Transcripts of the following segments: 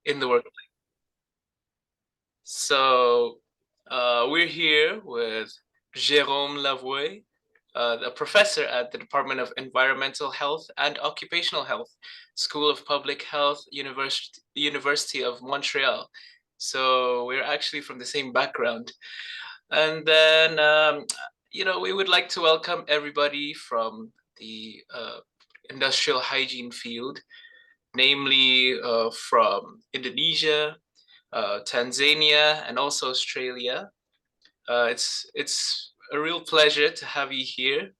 in the workplace. So we're here with Jerome Lavoue, a professor at the Department of Environmental Health and Occupational Health, School of Public Health, University of Montreal. So we're actually from the same background. And then, we would like to welcome everybody from the industrial hygiene field, namely from Indonesia, Tanzania, and also Australia. It's a real pleasure to have you here.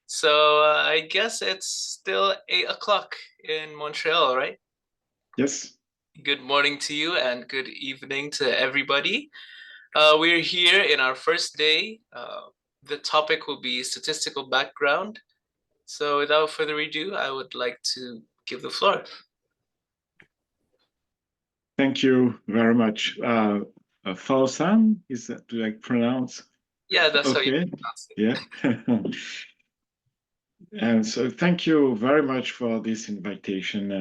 So I guess it's still 8 o'clock in Montreal, right? Yes. Good morning to you and good evening to everybody. We're here in our first day. The topic will be statistical background. So without further ado, I would like to give the floor. Thank you very much. Fausan, is that, do I pronounce? Yeah, that's okay. how you pronounce it. Yeah. And so thank you very much for this invitation.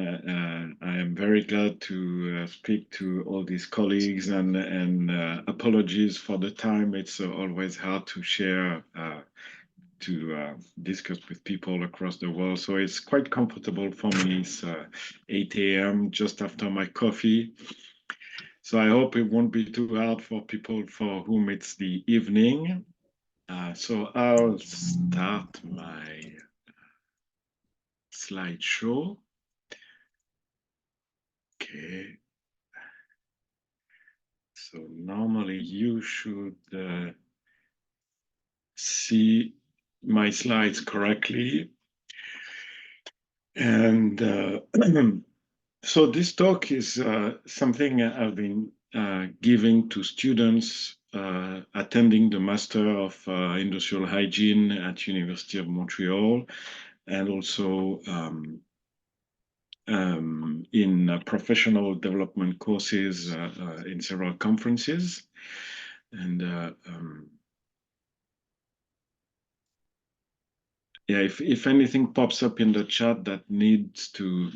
I am very glad to speak to all these colleagues and apologies for the time. It's always hard to share, to discuss with people across the world. So it's quite comfortable for me. It's 8 a.m. just after my coffee. So I hope it won't be too hard for people for whom it's the evening. So I'll start my slideshow. Okay. So normally you should see my slides correctly. And so this talk is something I've been giving to students attending the Master of Industrial Hygiene at University of Montreal, and also in professional development courses in several conferences. And yeah, if anything pops up in the chat that needs to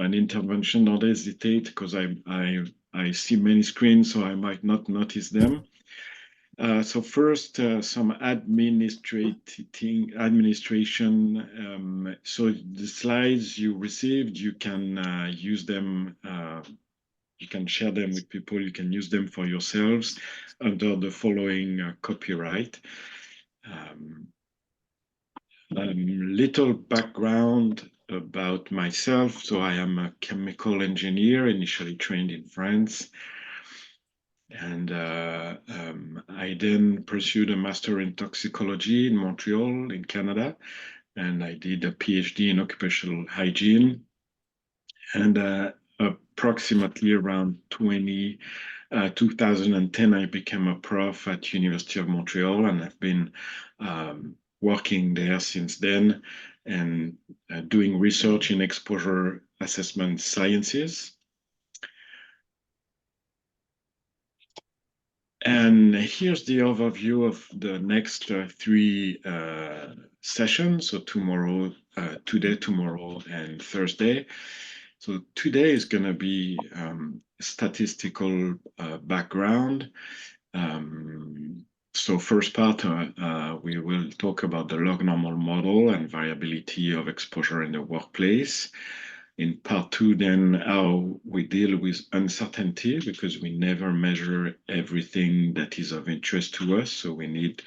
an intervention, don't hesitate, because I see many screens, so I might not notice them. So first, some administration. So the slides you received, you can use them. You can share them with people. You can use them for yourselves under the following copyright. Little background about myself. So I am a chemical engineer, initially trained in France. And I then pursued a master in toxicology in Montreal, in Canada. And I did a Ph.D. in occupational hygiene. And approximately around 2010, I became a prof at University of Montreal, and I've been working there since then and doing research in exposure assessment sciences. And here's the overview of the next three sessions. So today, tomorrow, and Thursday. So today is going to be statistical background. So first part, we will talk about the log normal model and variability of exposure in the workplace. In part two, then how we deal with uncertainty, because we never measure everything that is of interest to us. So we need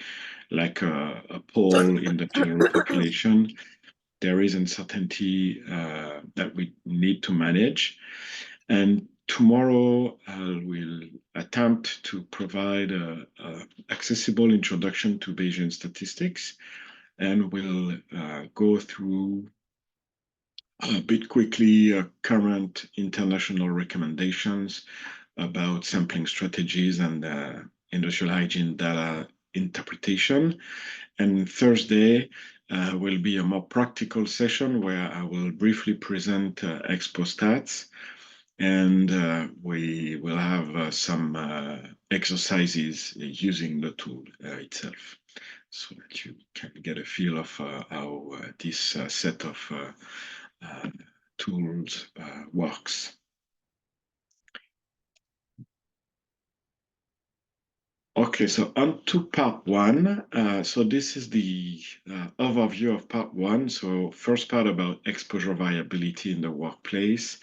like a poll in the general population. There is uncertainty that we need to manage. And tomorrow, I will attempt to provide an accessible introduction to Bayesian statistics, and we'll go through a bit quickly current international recommendations about sampling strategies and industrial hygiene data interpretation. And Thursday will be a more practical session where I will briefly present expo stats, and we will have some exercises using the tool itself, so that you can get a feel of how this set of tools works. Okay, so on to part one. So this is the overview of part one. So first part about exposure variability in the workplace,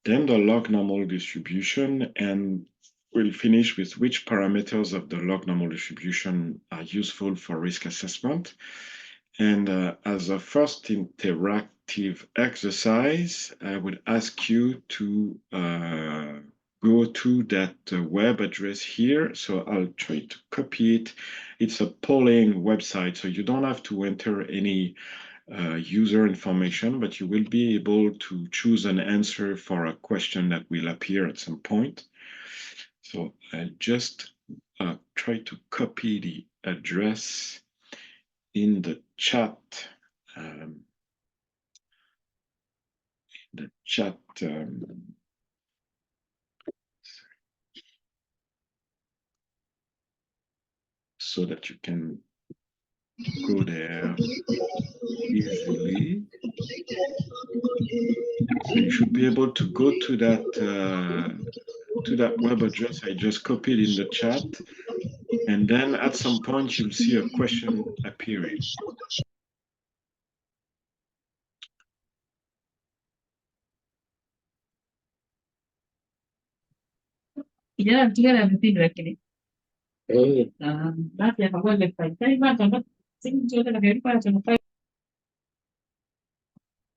then the log normal distribution, and we'll finish with which parameters of the log normal distribution are useful for risk assessment. And as a first interactive exercise, I would ask you to go to that web address here. So I'll try to copy it. It's a polling website, so you don't have to enter any user information, but you will be able to choose an answer for a question that will appear at some point. So I'll just try to copy the address in the chat. The chat so that you can go there easily. So you should be able to go to that web address I just copied in the chat, and then at some point you'll see a question appearing. Kijana mtiga na vipindi lakini. Basi akakuwa website. Sasa hivi hata simu zote na karibu tunafanya.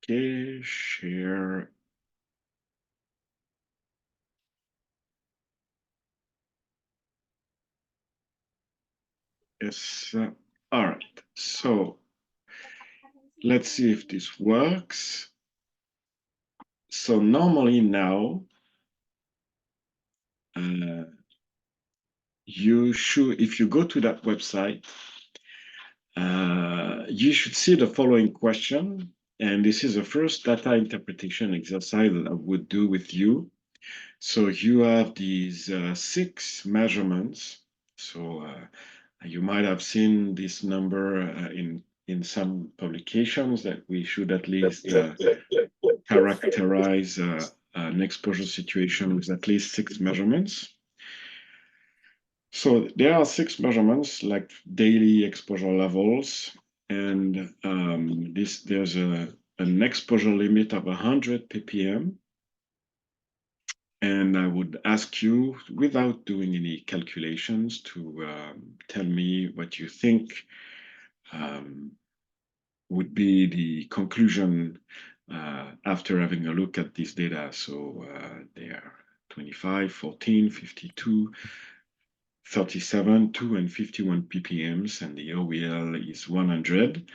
Okay, share. Yes. All right. So let's see if this works. So normally now, you should, if you go to that website, you should see the following question. And this is the first data interpretation exercise that I would do with you. So you have these 6 measurements. So you might have seen this number in some publications that we should at least characterize an exposure situation with at least 6 measurements. So there are 6 measurements like daily exposure levels, and there's an exposure limit of 100 ppm. And I would ask you, without doing any calculations, to tell me what you think would be the conclusion after having a look at this data. So they are 25, 14, 52, 37, 2, and 51 ppms, and the OEL is 100.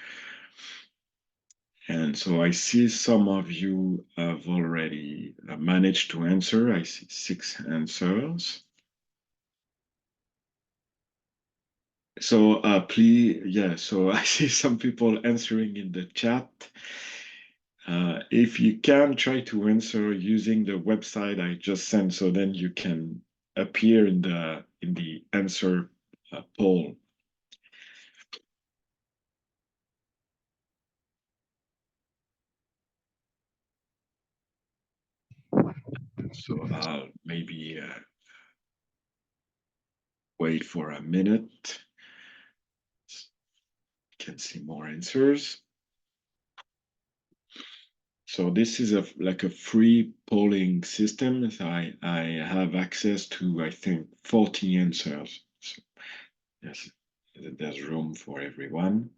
And so I see some of you have already managed to answer. I see 6 answers. So please, yeah, so I see some people answering in the chat. If you can, try to answer using the website I just sent, so then you can appear in the answer poll. So I'll maybe wait for a minute. You can see more answers. So this is like a free polling system. So I have access to, I think, 40 answers. So yes, there's room for everyone.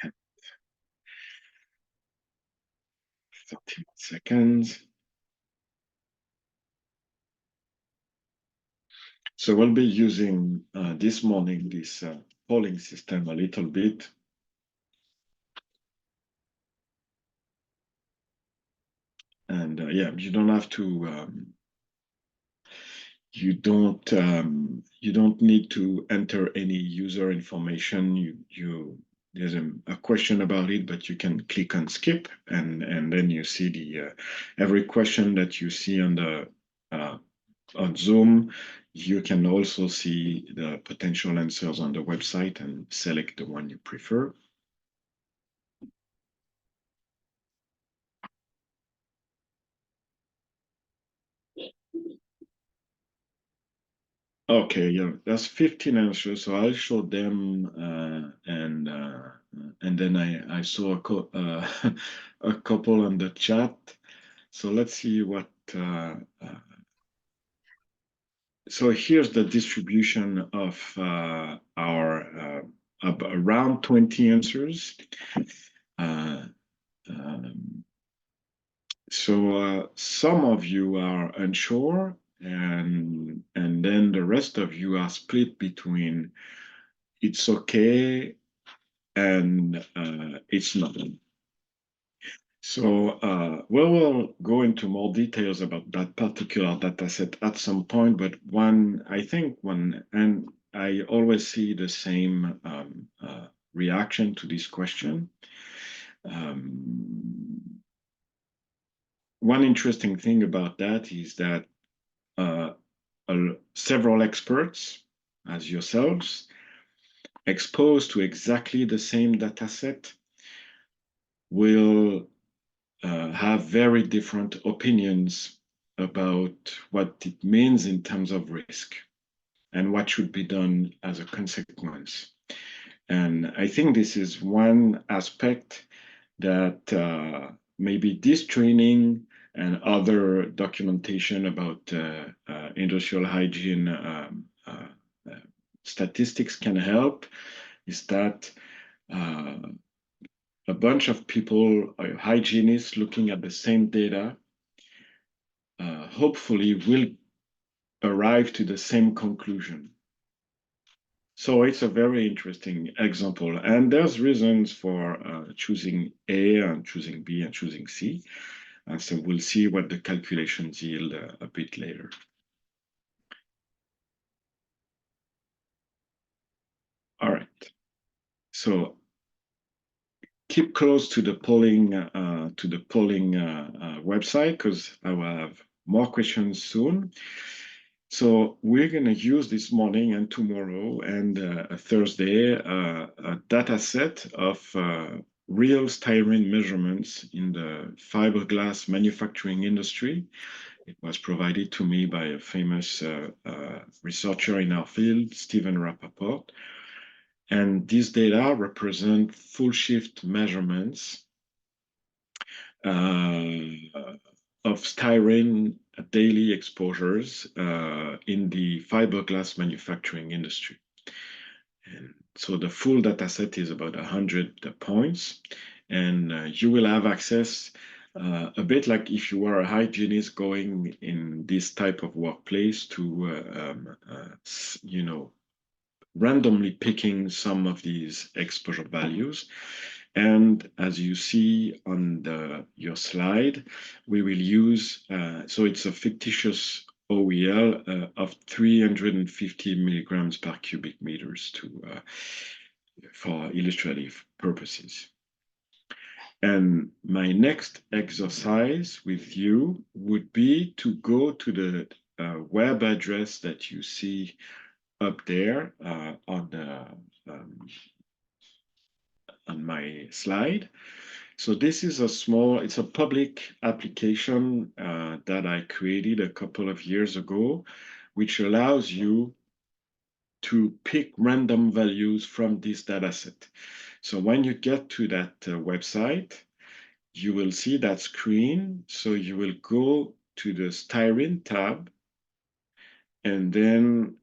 Okay. 30 seconds. So we'll be using this morning this polling system a little bit. And yeah, you don't have to you don't need to enter any user information. There's a question about it, but you can click on skip, and then you see the every question that you see on the on Zoom. You can also see the potential answers on the website and select the one you prefer. Okay, yeah, that's 15 answers. So I'll show them, and then I saw a couple on the chat. So let's see what. So here's the distribution of our around 20 answers. So some of you are unsure, and then the rest of you are split between it's okay and it's not. So we'll go into more details about that particular data set at some point, but and I always see the same reaction to this question. One interesting thing about that is that several experts, as yourselves, exposed to exactly the same data set will have very different opinions about what it means in terms of risk and what should be done as a consequence. And I think this is one aspect that maybe this training and other documentation about industrial hygiene statistics can help, is that a bunch of people, hygienists looking at the same data, hopefully will arrive to the same conclusion. So it's a very interesting example. And there's reasons for choosing A and choosing B and choosing C. And so we'll see what the calculations yield a bit later. All right. So keep close to the polling website, because I will have more questions soon. So we're going to use this morning and tomorrow and Thursday a data set of real styrene measurements in the fiberglass manufacturing industry. It was provided to me by a famous researcher in our field, Stephen Rappaport. And these data represent full shift measurements of styrene daily exposures in the fiberglass manufacturing industry. And so the full data set is about 100 points, and you will have access a bit like if you were a hygienist going in this type of workplace to, randomly picking some of these exposure values. And as you see on your slide, we will use, so it's a fictitious OEL of 350 milligrams per cubic meters for illustrative purposes. And my next exercise with you would be to go to the web address that you see up there on my slide. So this is it's a public application that I created a couple of years ago, which allows you to pick random values from this data set. So when you get to that website, you will see that screen. So you will go to the styrene tab, and then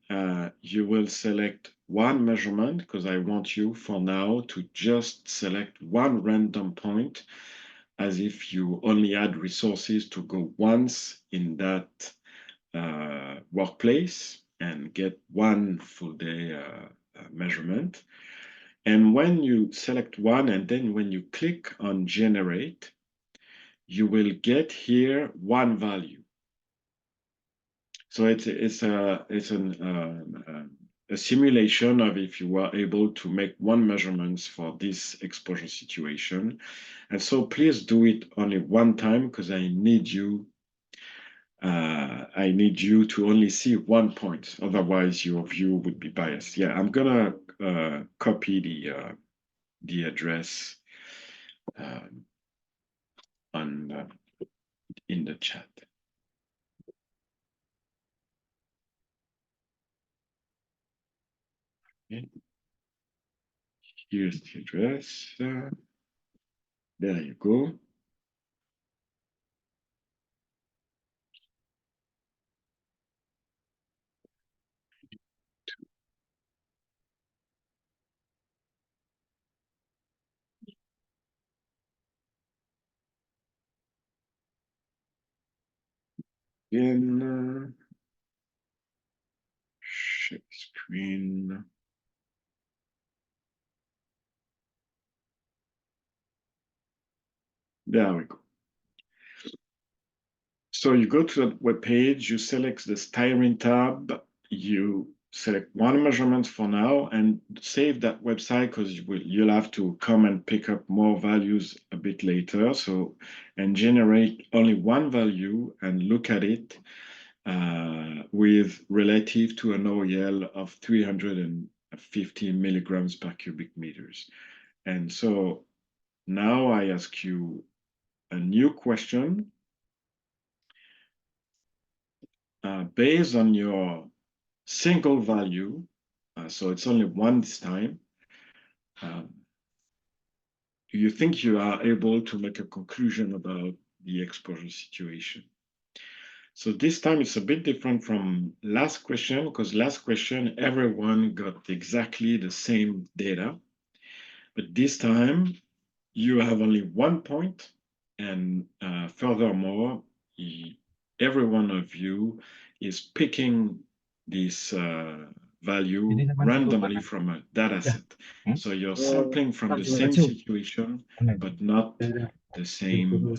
you will select one measurement, because I want you for now to just select one random point, as if you only had resources to go once in that workplace and get one full day measurement. And when you select one, and then when you click on generate, you will get here one value. So it's a simulation of if you were able to make one measurement for this exposure situation. And so please do it only one time, because I need you I need you to only see one point, otherwise your view would be biased. Yeah, I'm gonna copy the address on in the chat. Okay. Here's the address. There you go. Again, share screen. There we go. So you go to the web page, you select the styrene tab, you select one measurement for now and save that website because you'll have to come and pick up more values a bit later. So, and generate only one value and look at it with relative to an OEL of 350 milligrams per cubic meters. And so now I ask you a new question. Based on your single value, so it's only one this time, do you think you are able to make a conclusion about the exposure situation? So this time it's a bit different from last question, because last question, everyone got exactly the same data. But this time you have only 1 point, and furthermore, every one of you is picking this value randomly from a data set. So you're sampling from the same situation, but not the same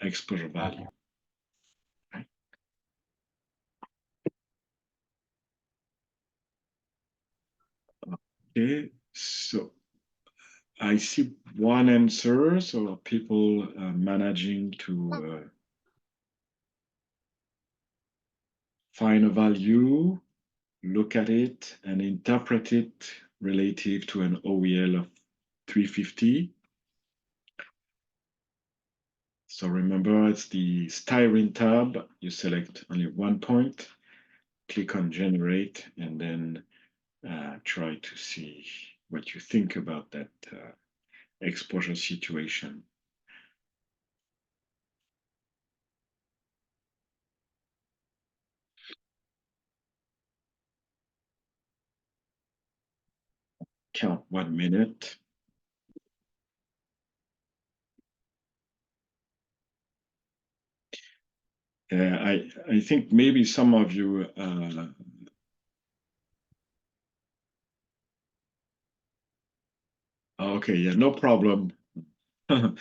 exposure value. Okay, so I see one answer, so people managing to find a value, look at it, and interpret it relative to an OEL of 350. So remember, it's the styrene tab. You select only 1 point, click on generate, and then try to see what you think about that exposure situation. Count 1 minute. I think maybe some of you okay, yeah, no problem. And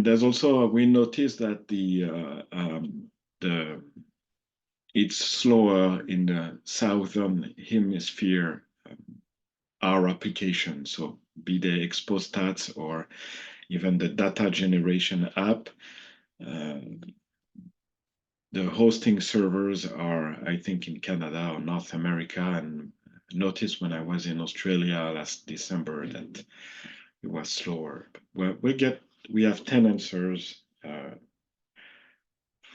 there's also, we noticed that it's slower in the southern hemisphere, our application. So be they ExpoStats or even the data generation app, the hosting servers are, I think, in Canada or North America. And noticed when I was in Australia last December that it was slower. But we have 10 answers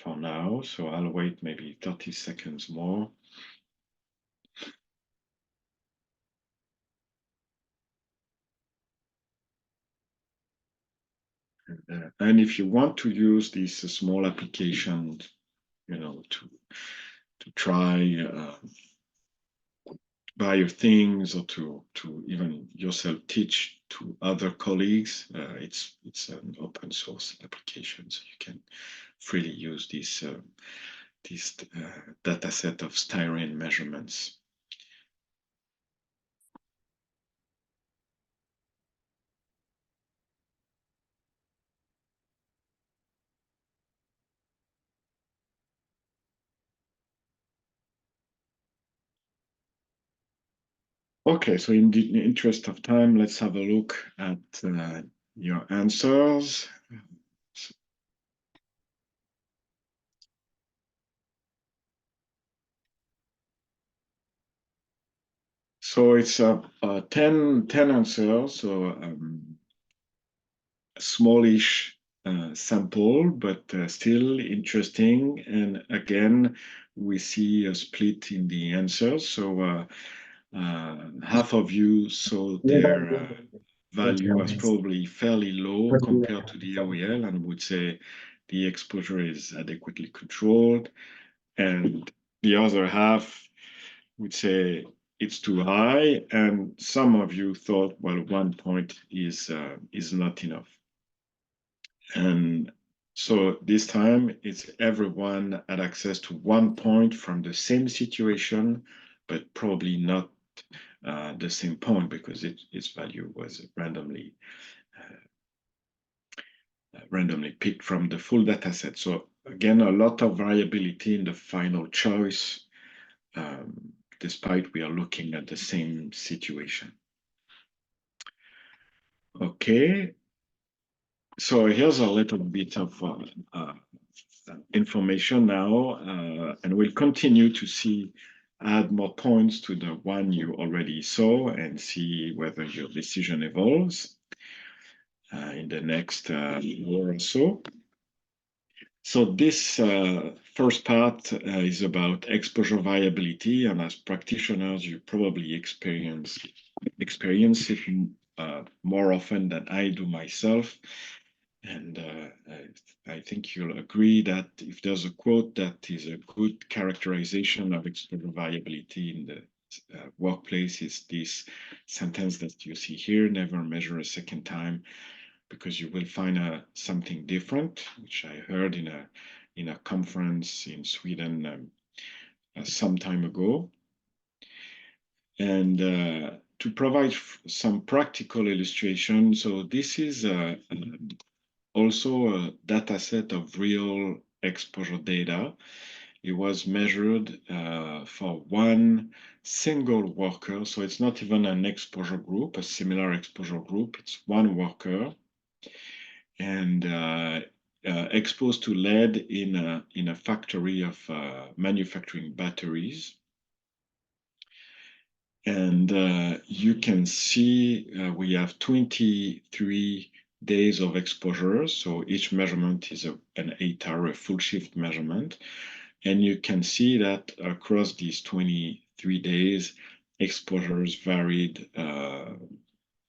for now, so I'll wait maybe 30 seconds more. And if you want to use this small application, you know, to try buy your things or to even yourself teach to other colleagues, it's an open source application, so you can freely use this data set of styrene measurements. Okay, so in the interest of time, let's have a look at your answers. So it's 10 answers, so a smallish sample, but still interesting. And again, we see a split in the answers. So half of you saw their value as probably fairly low compared to the OEL and would say the exposure is adequately controlled. And the other half would say it's too high. And some of you thought, well, 1 point is not enough. And so this time it's everyone had access to 1 point from the same situation, but probably not the same point because its value was randomly picked from the full data set. So again, a lot of variability in the final choice, despite we are looking at the same situation. Okay, so here's a little bit of information now, and we'll continue to add more points to the one you already saw and see whether your decision evolves in the next year or so. So this first part is about exposure variability, and as practitioners, you probably experience it more often than I do myself. And I think you'll agree that if there's a quote that is a good characterization of exposure variability in the workplace, it's this sentence that you see here: never measure a second time, because you will find something different, which I heard in a conference in Sweden some time ago. And to provide some practical illustration, so this is also a data set of real exposure data. It was measured for one single worker, so it's not even an exposure group, a similar exposure group, it's one worker, and exposed to lead in a factory of manufacturing batteries. And you can see we have 23 days of exposure. So each measurement is an 8-hour full shift measurement. And you can see that across these 23 days, exposures varied a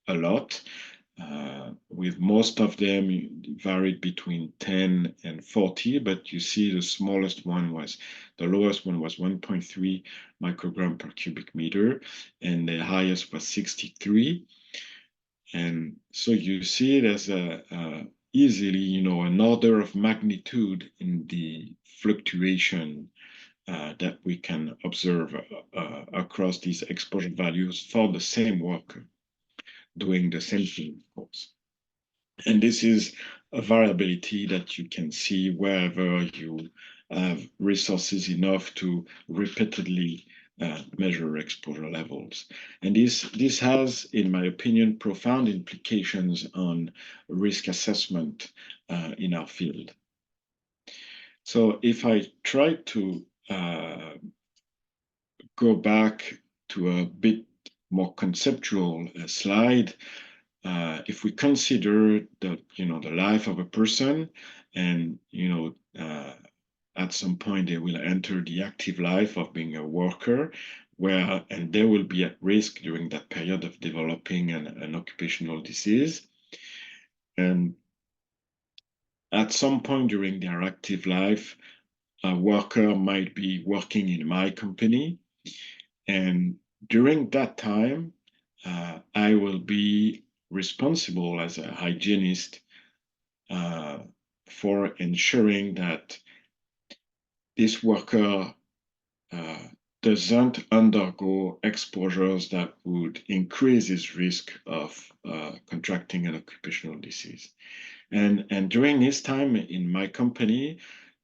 lot. With most of them varied between 10 and 40, but you see the lowest one was 1.3 microgram per cubic meter, and the highest was 63. And so you see there's easily, an order of magnitude in the fluctuation that we can observe across these exposure values for the same worker doing the same thing, of course. And this is a variability that you can see wherever you have resources enough to repeatedly measure exposure levels. And this has, in my opinion, profound implications on risk assessment in our field. So if I try to go back to a bit more conceptual slide, if we consider the life of a person, and at some point they will enter the active life of being a worker, and they will be at risk during that period of developing an occupational disease. And at some point during their active life, a worker might be working in my company, and during that time, I will be responsible as a hygienist for ensuring that this worker doesn't undergo exposures that would increase his risk of contracting an occupational disease. And during his time in my company,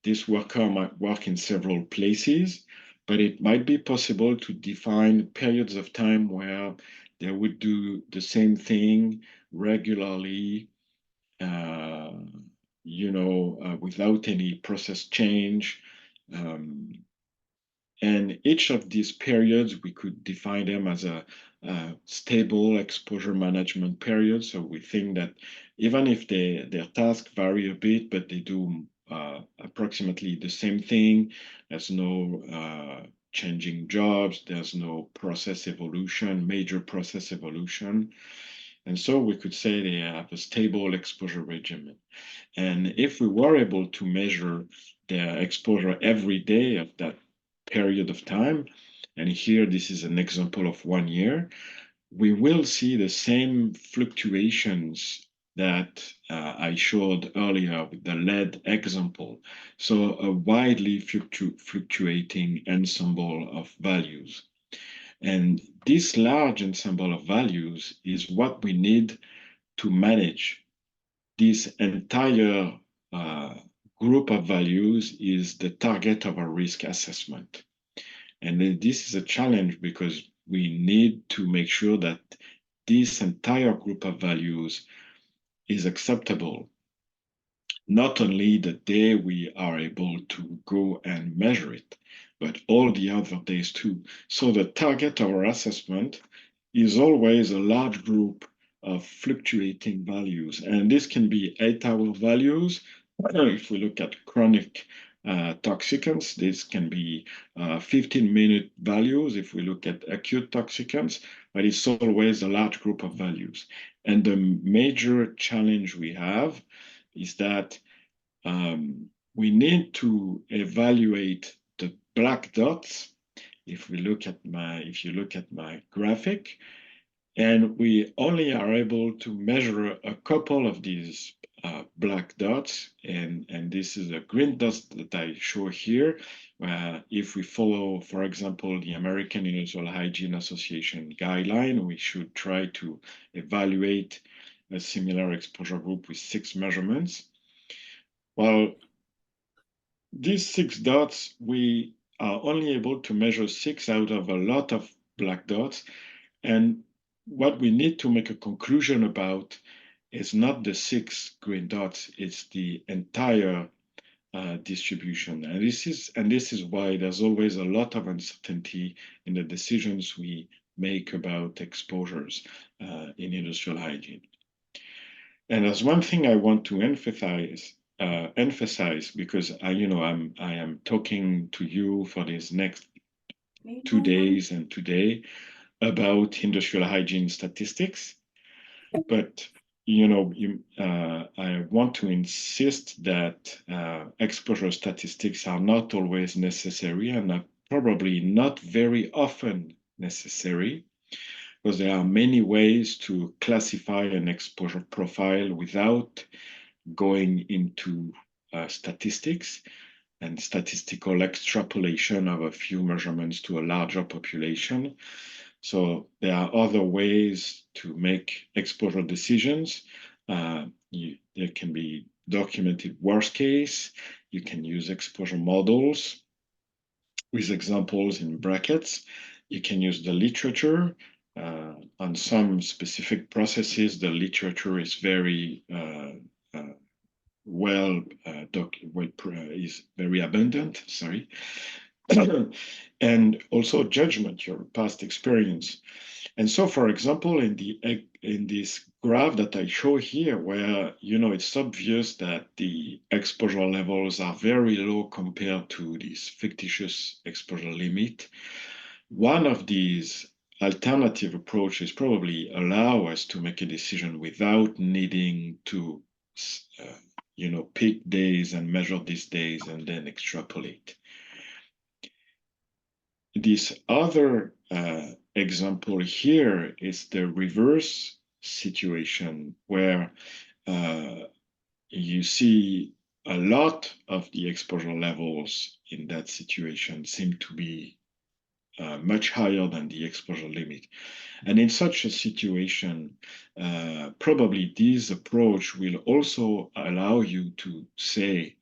this worker might work in several places, but it might be possible to define periods of time where they would do the same thing regularly, without any process change. And each of these periods, we could define them as a stable exposure management period. So we think that even if their tasks vary a bit, but they do approximately the same thing, there's no changing jobs, there's no process evolution, major process evolution. And so we could say they have a stable exposure regimen. And if we were able to measure their exposure every day of that period of time, and here this is an example of 1 year, we will see the same fluctuations that I showed earlier with the lead example. So a widely fluctuating ensemble of values. And this large ensemble of values is what we need to manage. This entire group of values is the target of our risk assessment. And this is a challenge because we need to make sure that this entire group of values is acceptable, not only the day we are able to go and measure it, but all the other days too. So the target of our assessment is always a large group of fluctuating values. And this can be 8-hour values. If we look at chronic toxicants, this can be 15-minute values if we look at acute toxicants, but it's always a large group of values. And the major challenge we have is that we need to evaluate the black dots. If you look at my graphic, and we only are able to measure a couple of these black dots, and this is a green dot that I show here, where if we follow, for example, the American Industrial Hygiene Association guideline, we should try to evaluate a similar exposure group with 6 measurements. Well, these 6 dots, we are only able to measure 6 out of a lot of black dots. And what we need to make a conclusion about is not the 6 green dots, it's the entire distribution. And this is why there's always a lot of uncertainty in the decisions we make about exposures in industrial hygiene. And there's one thing I want to emphasize because I am talking to you for these next 2 days and today about industrial hygiene statistics, but I want to insist that exposure statistics are not always necessary and are probably not very often necessary, because there are many ways to classify an exposure profile without going into statistics and statistical extrapolation of a few measurements to a larger population. So there are other ways to make exposure decisions. There can be documented worst case. You can use exposure models with examples in brackets. You can use the literature. On some specific processes, the literature is very is very abundant, sorry. And also judgment, your past experience. And so, for example, in this graph that I show here, where it's obvious that the exposure levels are very low compared to this fictitious exposure limit, one of these alternative approaches probably allow us to make a decision without needing to pick days and measure these days and then extrapolate. This other example here is the reverse situation, where you see a lot of the exposure levels in that situation seem to be much higher than the exposure limit. And in such a situation, probably this approach will also allow you to say,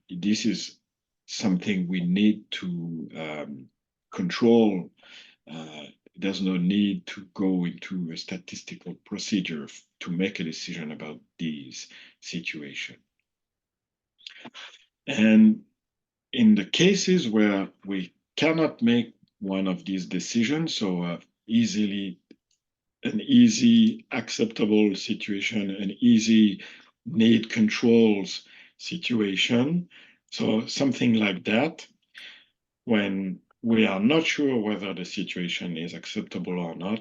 this is something we need to control. There's no need to go into a statistical procedure to make a decision about these situations. And in the cases where we cannot make one of these decisions, so an easy acceptable situation, an easy need controls situation. So something like that, when we are not sure whether the situation is acceptable or not,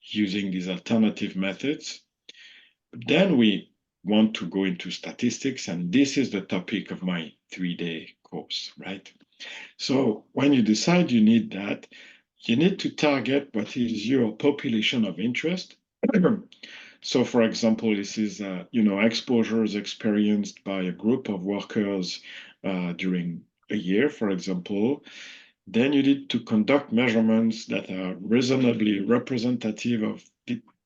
using these alternative methods, then we want to go into statistics, and this is the topic of my 3-day course, right? So when you decide you need that, you need to target what is your population of interest. So, for example, this is exposures experienced by a group of workers during a year, for example. Then you need to conduct measurements that are reasonably representative of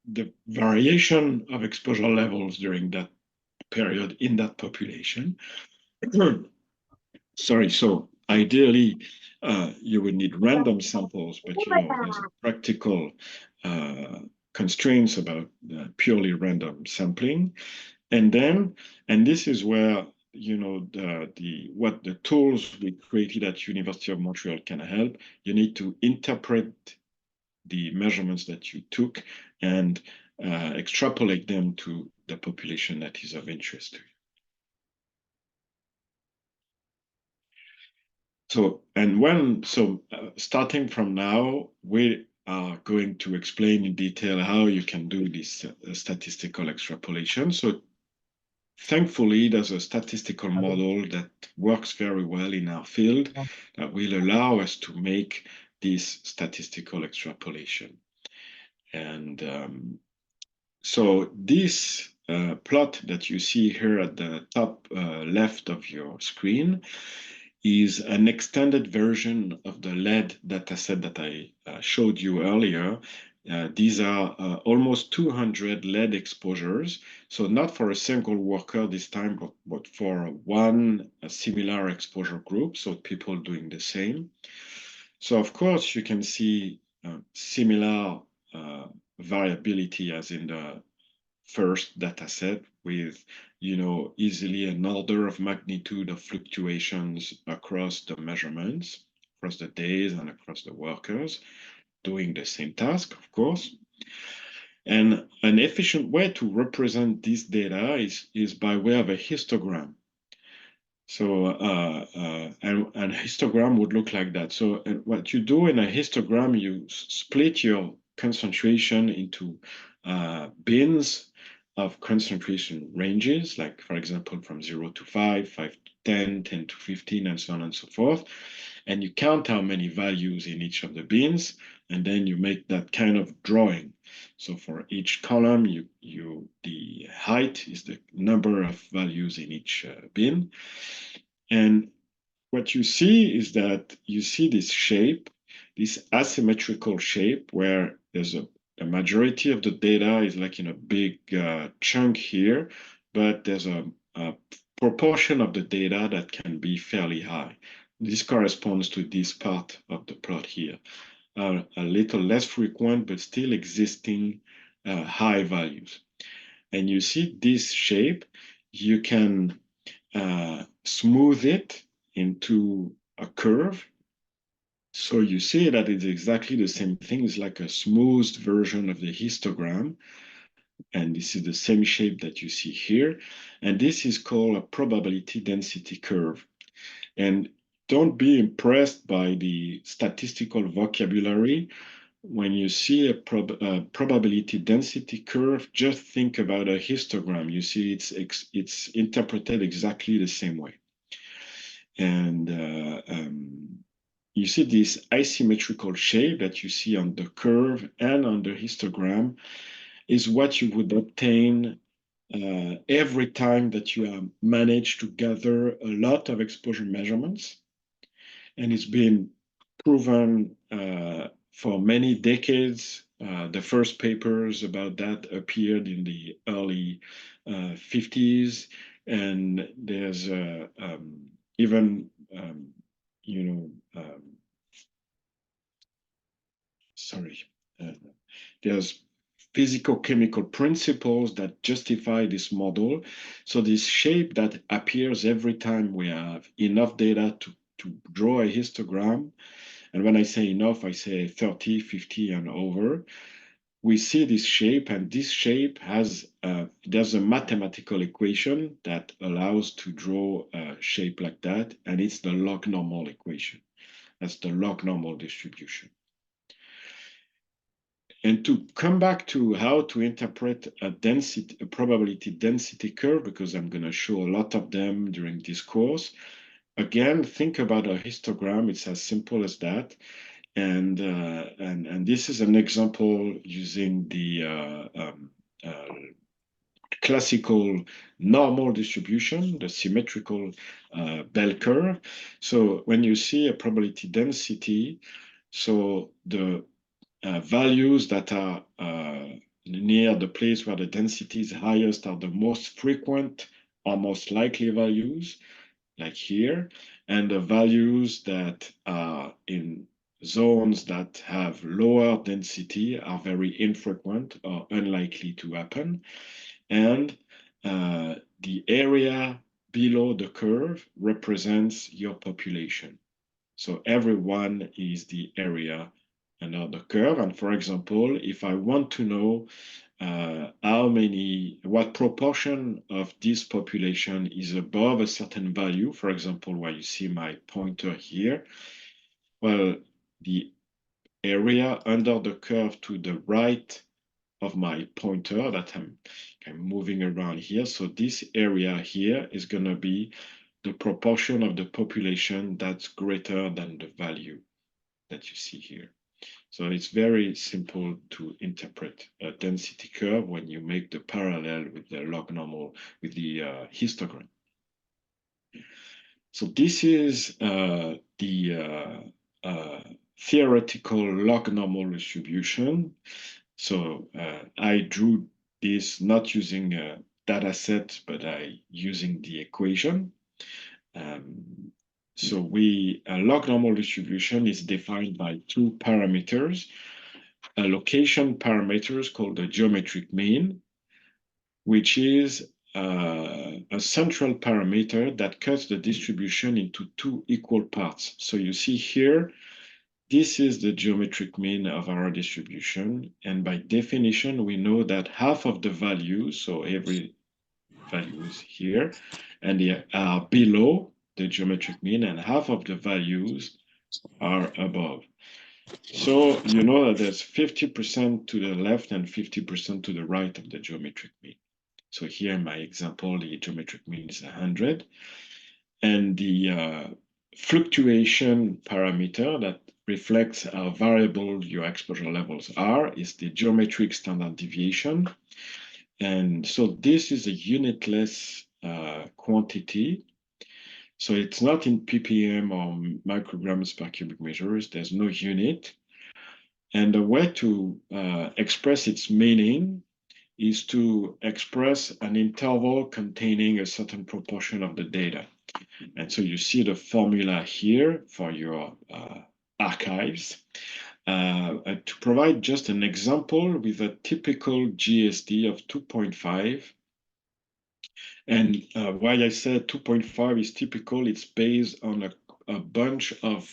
the variation of exposure levels during that period in that population. Sorry, so ideally, you would need random samples, but there's a practical constraints about purely random sampling. And this is where what the tools we created at University of Montreal can help. You need to interpret the measurements that you took and extrapolate them to the population that is of interest to you. Starting from now, we are going to explain in detail how you can do this statistical extrapolation. So thankfully, there's a statistical model that works very well in our field that will allow us to make this statistical extrapolation. And so this plot that you see here at the top left of your screen is an extended version of the lead dataset that I showed you earlier. These are almost 200 lead exposures. So not for a single worker this time, but for one similar exposure group, so people doing the same. So of course, you can see similar variability as in the first data set with easily an order of magnitude of fluctuations across the measurements, across the days and across the workers doing the same task, of course. And an efficient way to represent this data is by way of a histogram. So and a histogram would look like that. So what you do in a histogram, you split your concentration into bins of concentration ranges, like for example, from 0 to 5, 5 to 10, 10 to 15, and so on and so forth. And you count how many values in each of the bins, and then you make that kind of drawing. So for each column, the height is the number of values in each bin. And what you see is that you see this shape, this asymmetrical shape, where there's a majority of the data is like in a big chunk here, but there's a proportion of the data that can be fairly high. This corresponds to this part of the plot here. A little less frequent, but still existing high values. And you see this shape, you can smooth it into a curve. So you see that it's exactly the same thing. It's like a smoothed version of the histogram. And this is the same shape that you see here. And this is called a probability density curve. And don't be impressed by the statistical vocabulary. When you see a probability density curve, just think about a histogram. You see it's interpreted exactly the same way. And you see this asymmetrical shape that you see on the curve and on the histogram is what you would obtain every time that you have managed to gather a lot of exposure measurements. And it's been proven for many decades. The first papers about that appeared in the early 50s, and there's even there's physical-chemical principles that justify this model. So this shape that appears every time we have enough data to draw a histogram, And when I say enough, I say 30, 50 and over. We see this shape, and this shape has, there's a mathematical equation that allows to draw a shape like that, and it's the log normal equation. That's the log normal distribution. And to come back to how to interpret a probability density curve, because I'm going to show a lot of them during this course. Again, think about a histogram. It's as simple as that. And this is an example using the classical normal distribution, the symmetrical bell curve. So when you see a probability density, so the values that are near the place where the density is highest are the most frequent or most likely values, like here, and the values that are in zones that have lower density are very infrequent or unlikely to happen. And the area below the curve represents your population. So everyone is the area under the curve. And for example, if I want to know what proportion of this population is above a certain value, for example, where you see my pointer here, well, the area under the curve to the right of my pointer that I'm moving around here. So this area here is going to be the proportion of the population that's greater than the value that you see here. So it's very simple to interpret a density curve when you make the parallel with the log normal, with the histogram. So this is the theoretical log normal distribution. So I drew this not using a data set, but using the equation. So a log normal distribution is defined by two parameters. A location parameter called the geometric mean, which is a central parameter that cuts the distribution into two equal parts. So you see here, this is the geometric mean of our distribution. And by definition, we know that half of the values, so every value is here, and they are below the geometric mean, and half of the values are above. So you know that there's 50% to the left and 50% to the right of the geometric mean. So here in my example, the geometric mean is 100. And the fluctuation parameter that reflects how variable your exposure levels are is the geometric standard deviation. And so this is a unitless quantity. So it's not in ppm or micrograms per cubic meters. There's no unit. And the way to express its meaning is to express an interval containing a certain proportion of the data. And so you see the formula here for your archives. To provide just an example with a typical GSD of 2.5. And why I said 2.5 is typical, it's based on a bunch of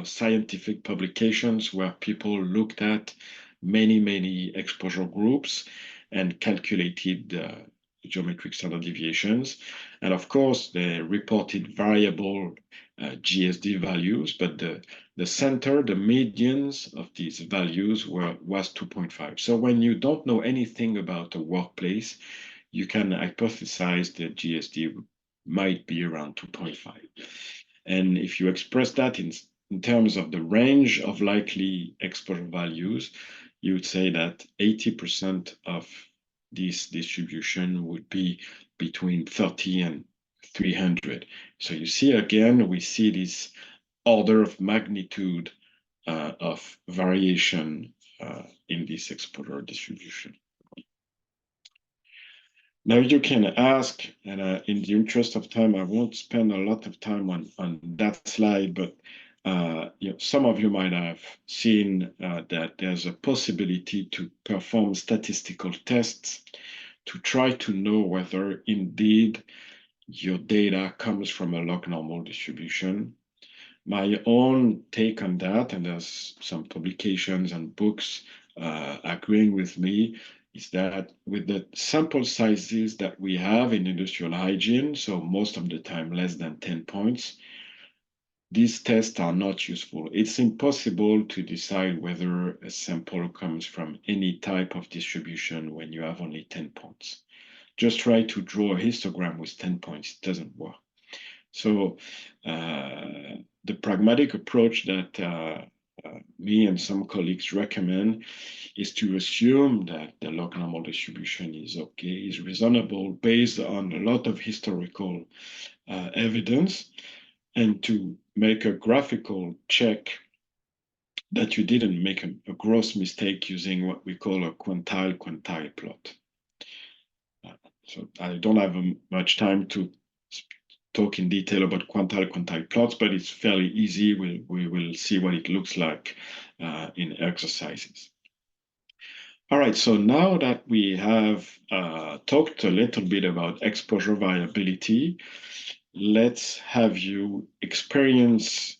scientific publications where people looked at many exposure groups and calculated geometric standard deviations. And of course, they reported variable GSD values, but the center, the medians of these values was 2.5. So when you don't know anything about a workplace, you can hypothesize that GSD might be around 2.5. And if you express that in terms of the range of likely exposure values, you would say that 80% of this distribution would be between 30 and 300. So you see, again, we see this order of magnitude of variation in this exposure distribution. Now you can ask, and in the interest of time, I won't spend a lot of time on that slide, but some of you might have seen that there's a possibility to perform statistical tests to try to know whether indeed your data comes from a log normal distribution. my own take on that, and there's some publications and books agreeing with me, is that with the sample sizes that we have in industrial hygiene, so most of the time less than 10 points, these tests are not useful. It's impossible to decide whether a sample comes from any type of distribution when you have only 10 points. Just try to draw a histogram with 10 points. It doesn't work. So the pragmatic approach that me and some colleagues recommend is to assume that the log normal distribution is okay, is reasonable based on a lot of historical evidence, and to make a graphical check that you didn't make a gross mistake using what we call a quantile plot. So I don't have much time to talk in detail about quantile plots, but it's fairly easy. We will see what it looks like in exercises. All right, so now that we have talked a little bit about exposure variability, let's have you experience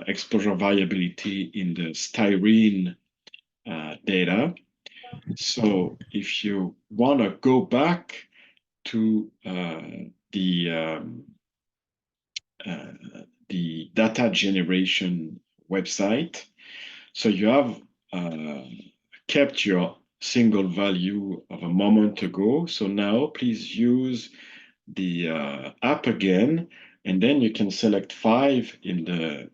exposure variability in the styrene data. So if you want to go back to the data generation website, so you have kept your single value of a moment ago. So now please use the app again, and then you can select 5 in the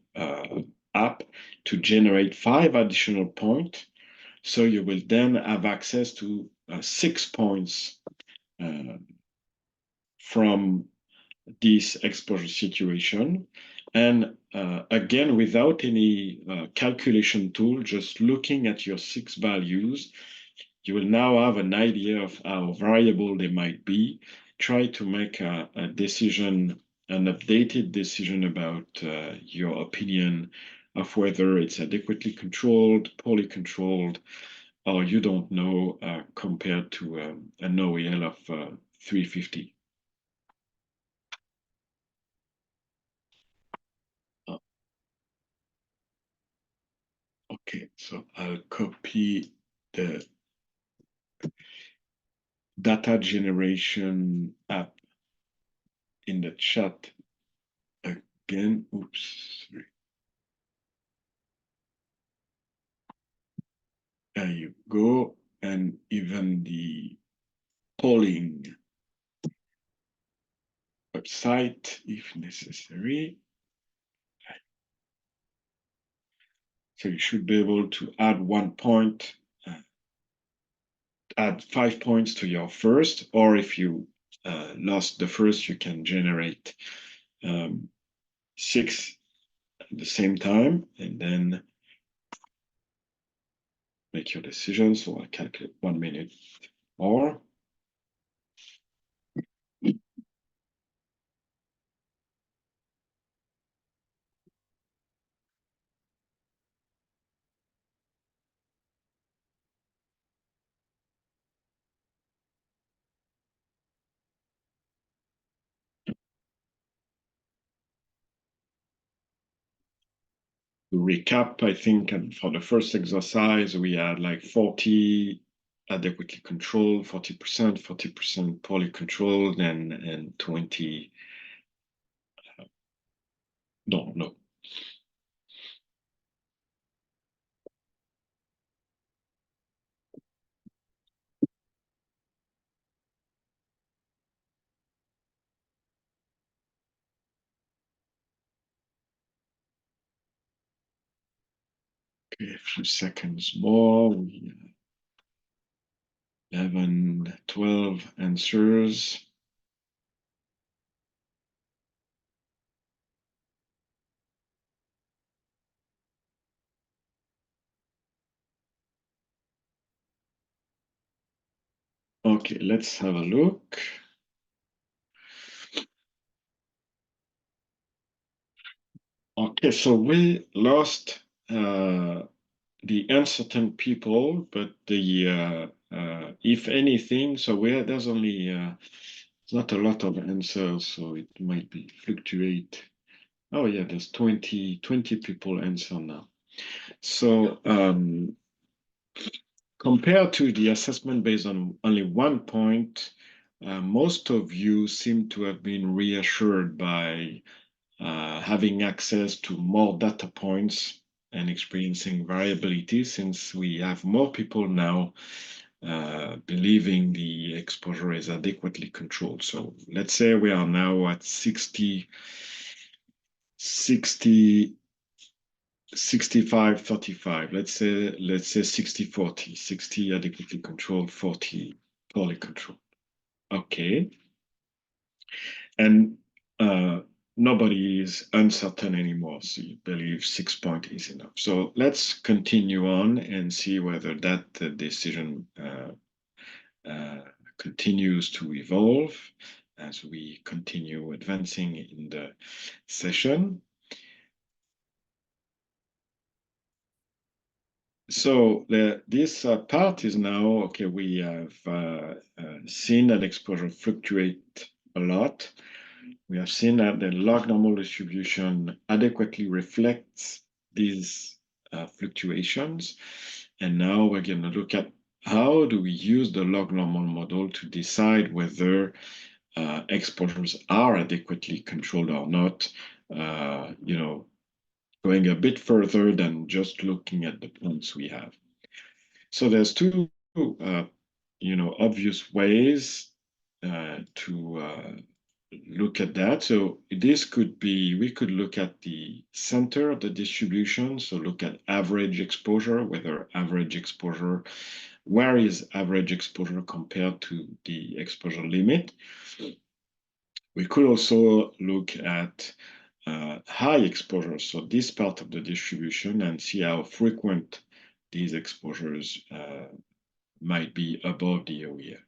app to generate 5 additional points. So you will then have access to 6 points from this exposure situation. And again, without any calculation tool, just looking at your 6 values, you will now have an idea of how variable they might be. Try to make a decision, an updated decision about your opinion of whether it's adequately controlled, poorly controlled, or you don't know compared to an OEL of 350. Okay, so I'll copy the data generation app in the chat again. Oops, sorry. There you go. And even the polling website, if necessary. So you should be able to add 1 point, add 5 points to your first, or if you lost the first, you can generate 6 at the same time, and then make your decision. So I'll calculate 1 minute more. To recap, I think for the first exercise, we had like 40 adequately controlled, 40% poorly controlled, and 20, no. Okay, a few seconds more. We 11, 12 answers. Okay, let's have a look. Okay, so we lost the uncertain people, but the if anything, so there's only it's not a lot of answers, so it might be fluctuate Oh yeah, there's 20 people answer now. So compared to the assessment based on only 1 point, most of you seem to have been reassured by having access to more data points and experiencing variability, since we have more people now believing the exposure is adequately controlled. So let's say we are now at 60, 65, 35. Let's say 60, 40, 60 adequately controlled, 40 poorly controlled. Okay. And nobody is uncertain anymore. So you believe 6 point is enough. So let's continue on and see whether that decision continues to evolve as we continue advancing in the session. So this part is now, okay, we have seen that exposure fluctuate a lot. We have seen that the log normal distribution adequately reflects these fluctuations. And now we're going to look at how do we use the log normal model to decide whether exposures are adequately controlled or not, going a bit further than just looking at the points we have. So there's two, obvious ways to look at that. So this could be, we could look at the center of the distribution. So look at average exposure, where is average exposure compared to the exposure limit. We could also look at high exposure, so this part of the distribution, and see how frequent these exposures might be above the OEL.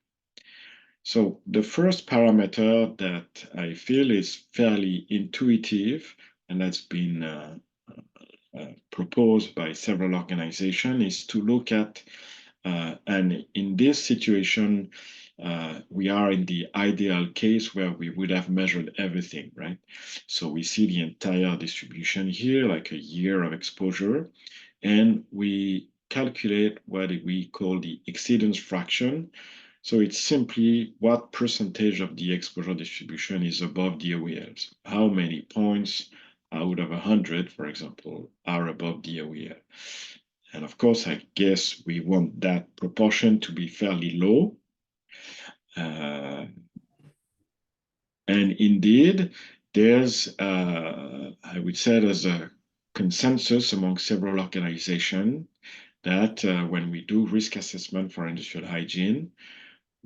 So the first parameter that I feel is fairly intuitive, and that's been proposed by several organizations, is to look at, and in this situation, we are in the ideal case where we would have measured everything, right? So we see the entire distribution here, like a year of exposure, and we calculate what we call the exceedance fraction. So it's simply what percentage of the exposure distribution is above the OELs. How many points out of 100, for example, are above the OEL. And of course, I guess we want that proportion to be fairly low. And indeed, there's, I would say, there's a consensus among several organizations that when we do risk assessment for industrial hygiene,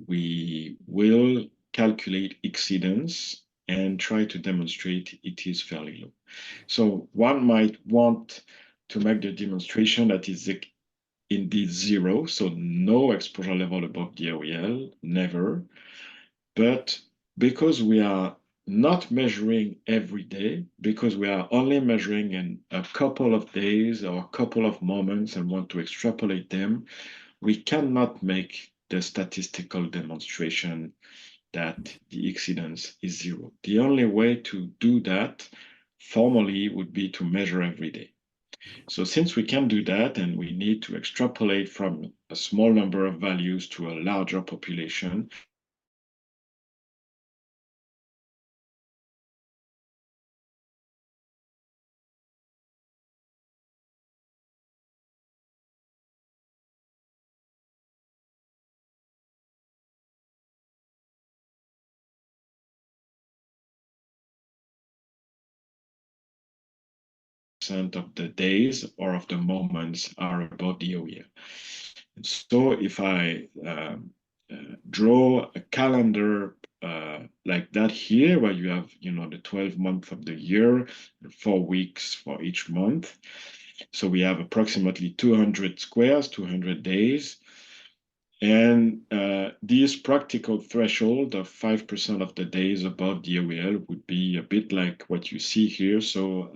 we will calculate exceedance and try to demonstrate it is fairly low. So one might want to make the demonstration that is indeed zero, so no exposure level above the OEL, never. But because we are not measuring every day, because we are only measuring in a couple of days or a couple of moments and want to extrapolate them, we cannot make the statistical demonstration that the exceedance is zero. The only way to do that formally would be to measure every day. So since we can do that and we need to extrapolate from a small number of values to a larger population, of the days or of the moments are above the OEL. And so if I draw a calendar like that here, where you have, the 12 months of the year, 4 weeks for each month. So we have approximately 200 squares, 200 days. And this practical threshold of 5% of the days above the OEL would be a bit like what you see here. So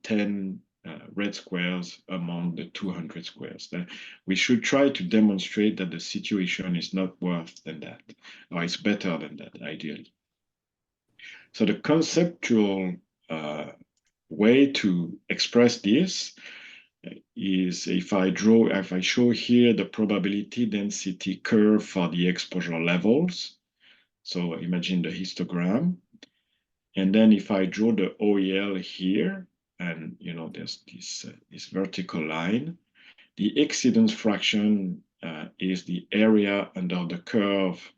10 red squares among the 200 squares. We should try to demonstrate that the situation is not worse than that, or it's better than that, ideally. So the conceptual way to express this is if I show here the probability density curve for the exposure levels. So imagine the histogram. And then if I draw the OEL here, and there's this vertical line, the exceedance fraction is the area under the curve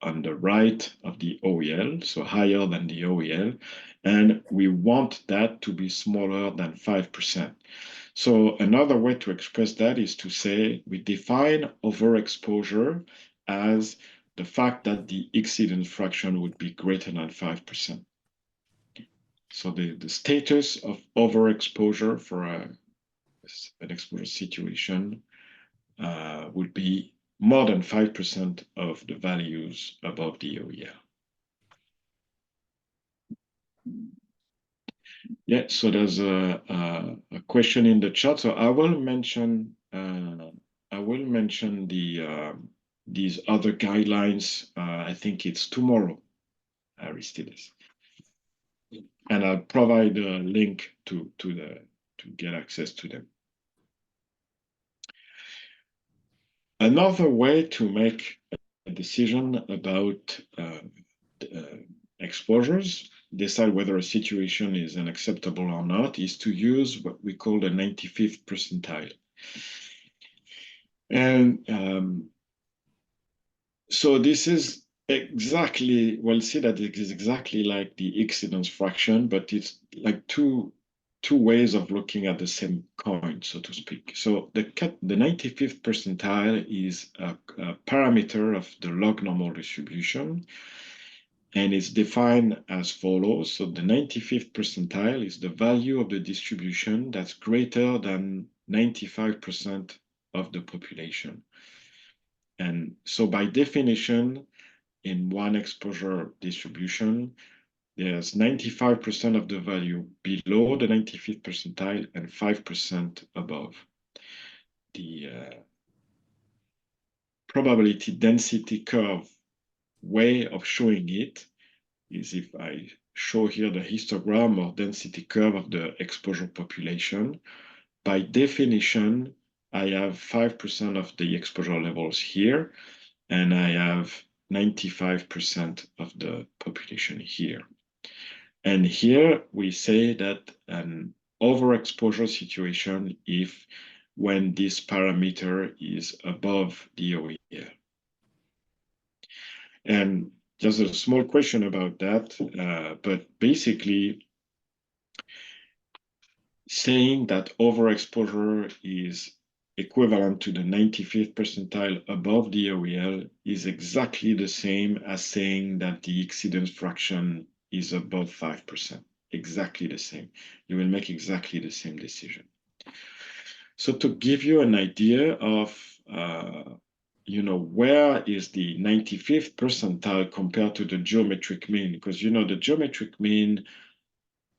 on the right of the OEL, so higher than the OEL, and we want that to be smaller than 5%. So another way to express that is to say we define overexposure as the fact that the exceedance fraction would be greater than 5%. So the status of overexposure for an exposure situation would be more than 5% of the values above the OEL. Yeah, so there's a question in the chat. So I will mention these other guidelines. I think it's tomorrow, Aristides, and I'll provide a link to get access to them. Another way to make a decision about exposures, decide whether a situation is unacceptable or not, is to use what we call the 95th percentile. And so this is exactly, we'll see that it is exactly like the exceedance fraction, but it's like two ways of looking at the same coin, so to speak. So the 95th percentile is a parameter of the log normal distribution, and it's defined as follows. So the 95th percentile is the value of the distribution that's greater than 95% of the population. And so by definition, in one exposure distribution, there's 95% of the value below the 95th percentile and 5% above. The probability density curve way of showing it is if I show here the histogram or density curve of the exposure population. By definition, I have 5% of the exposure levels here, and I have 95% of the population here. And here we say that an overexposure situation if when this parameter is above the OEL. And just a small question about that, but basically saying that overexposure is equivalent to the 95th percentile above the OEL is exactly the same as saying that the exceedance fraction is above 5%. Exactly the same. You will make exactly the same decision. So to give you an idea of where is the 95th percentile compared to the geometric mean, because the geometric mean,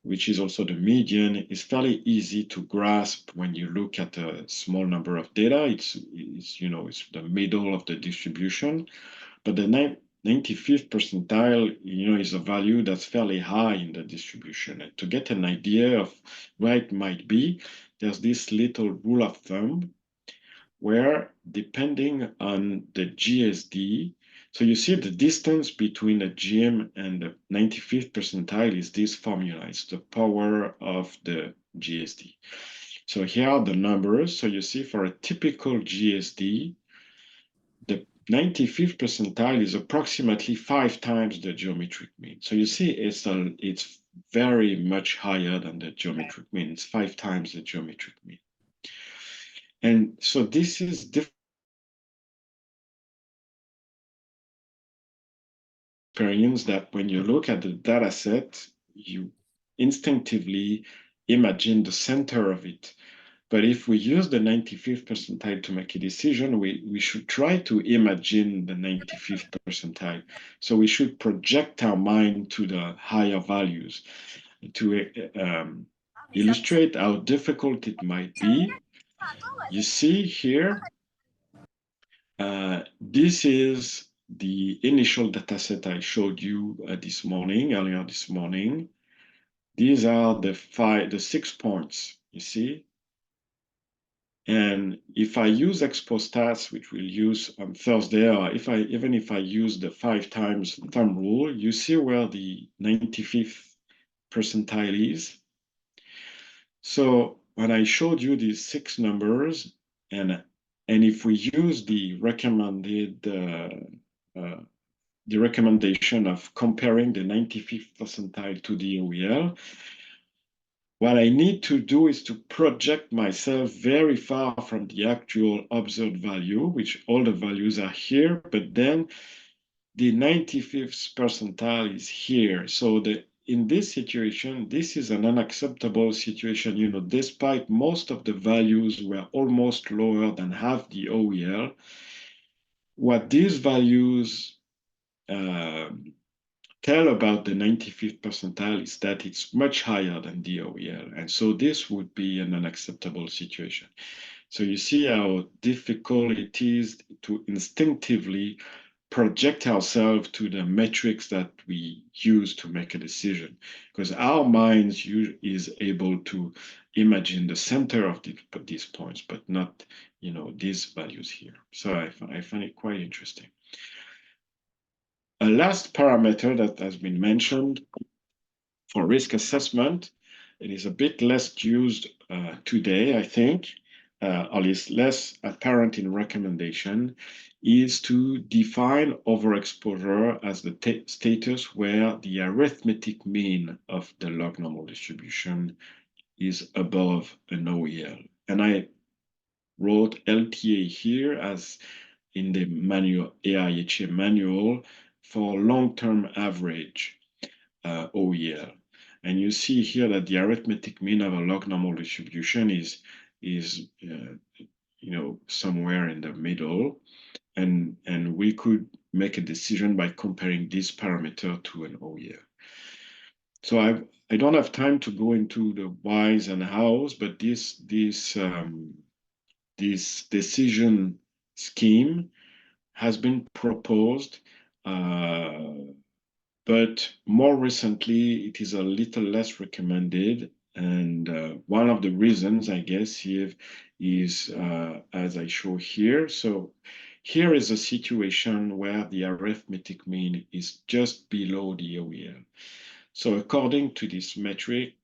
which is also the median, is fairly easy to grasp when you look at a small number of data. It's the middle of the distribution, but the 95th percentile, is a value that's fairly high in the distribution. And to get an idea of where it might be, there's this little rule of thumb where, depending on the GSD, so you see the distance between the GM and the 95th percentile is this formula. It's the power of the GSD. So here are the numbers. So you see for a typical GSD, the 95th percentile is approximately 5 times the geometric mean. So you see it's very much higher than the geometric mean. It's 5 times the geometric mean. And so this is different experience that when you look at the data set, you instinctively imagine the center of it. But if we use the 95th percentile to make a decision, we should try to imagine the 95th percentile. So we should project our mind to the higher values to illustrate how difficult it might be. You see here, this is the initial data set I showed you earlier this morning. these are the 6 points, you see? And if I use expostats, which we'll use on Thursday, or even if I use the 5 times thumb rule, you see where the 95th percentile is. So when I showed you these 6 numbers, and if we use the recommendation of comparing the 95th percentile to the OEL, what I need to do is to project myself very far from the actual observed value, which all the values are here, but then the 95th percentile is here. So in this situation, this is an unacceptable situation. Despite most of the values were almost lower than half the OEL, what these values tell about the 95th percentile is that it's much higher than the OEL. And so this would be an unacceptable situation. So you see how difficult it is to instinctively project ourselves to the metrics that we use to make a decision, because our minds is able to imagine the center of these points, but not, these values here. So I find it quite interesting. A last parameter that has been mentioned for risk assessment, it is a bit less used today, I think, or is less apparent in recommendation, is to define overexposure as the status where the arithmetic mean of the log normal distribution is above an OEL. And I wrote LTA here as in the manual, AIHA manual, for long-term average OEL. And you see here that the arithmetic mean of a log normal distribution is somewhere in the middle, and we could make a decision by comparing this parameter to an OEL. So I don't have time to go into the whys and hows, but this decision scheme has been proposed, but more recently it is a little less recommended. And one of the reasons, I guess, here is as I show here. So here is a situation where the arithmetic mean is just below the OEL. So according to this metric,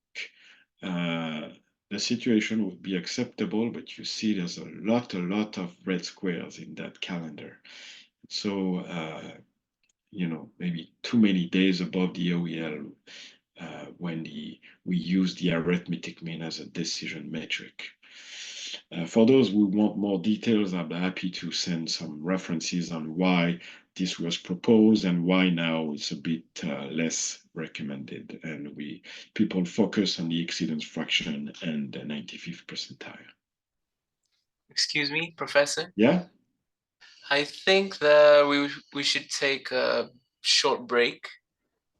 the situation would be acceptable, but you see there's a lot of red squares in that calendar. So, maybe too many days above the OEL when we use the arithmetic mean as a decision metric. For those who want more details, I'm happy to send some references on why this was proposed and why now it's a bit less recommended. And people focus on the exceedance fraction and the 95th percentile. Excuse me, Professor? Yeah? I think that we should take a short break,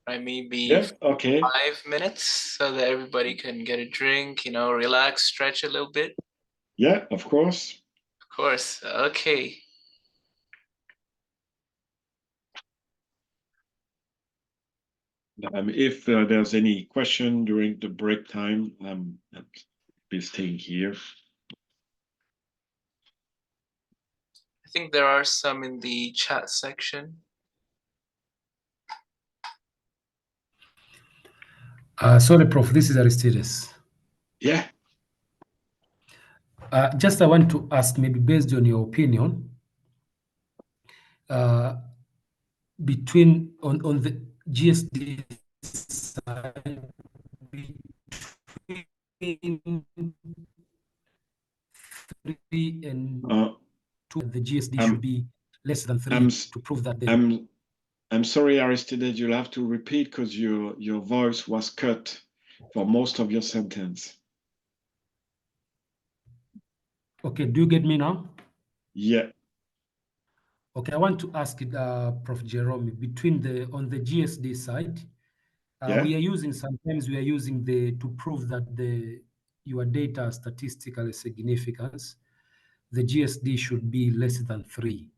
right? Maybe Yeah, okay. 5 minutes so that everybody can get a drink, relax, stretch a little bit. Yeah, of course. Of course. Okay. If there's any question during the break time, I'll be staying here. I think there are some in the chat section. Sorry, Prof. This is Aristides. Yeah. Just I want to ask, maybe based on your opinion, on the GSD side, between 3 and 2, the GSD should be less than 3 to prove that I'm sorry, Aristides, you'll have to repeat because your voice was cut for most of your sentence. Okay, do you get me now? Yeah. Okay, I want to ask Prof. Jerome, on the GSD side, Yeah. we are using to prove that your data statistical significance, the GSD should be less than 3.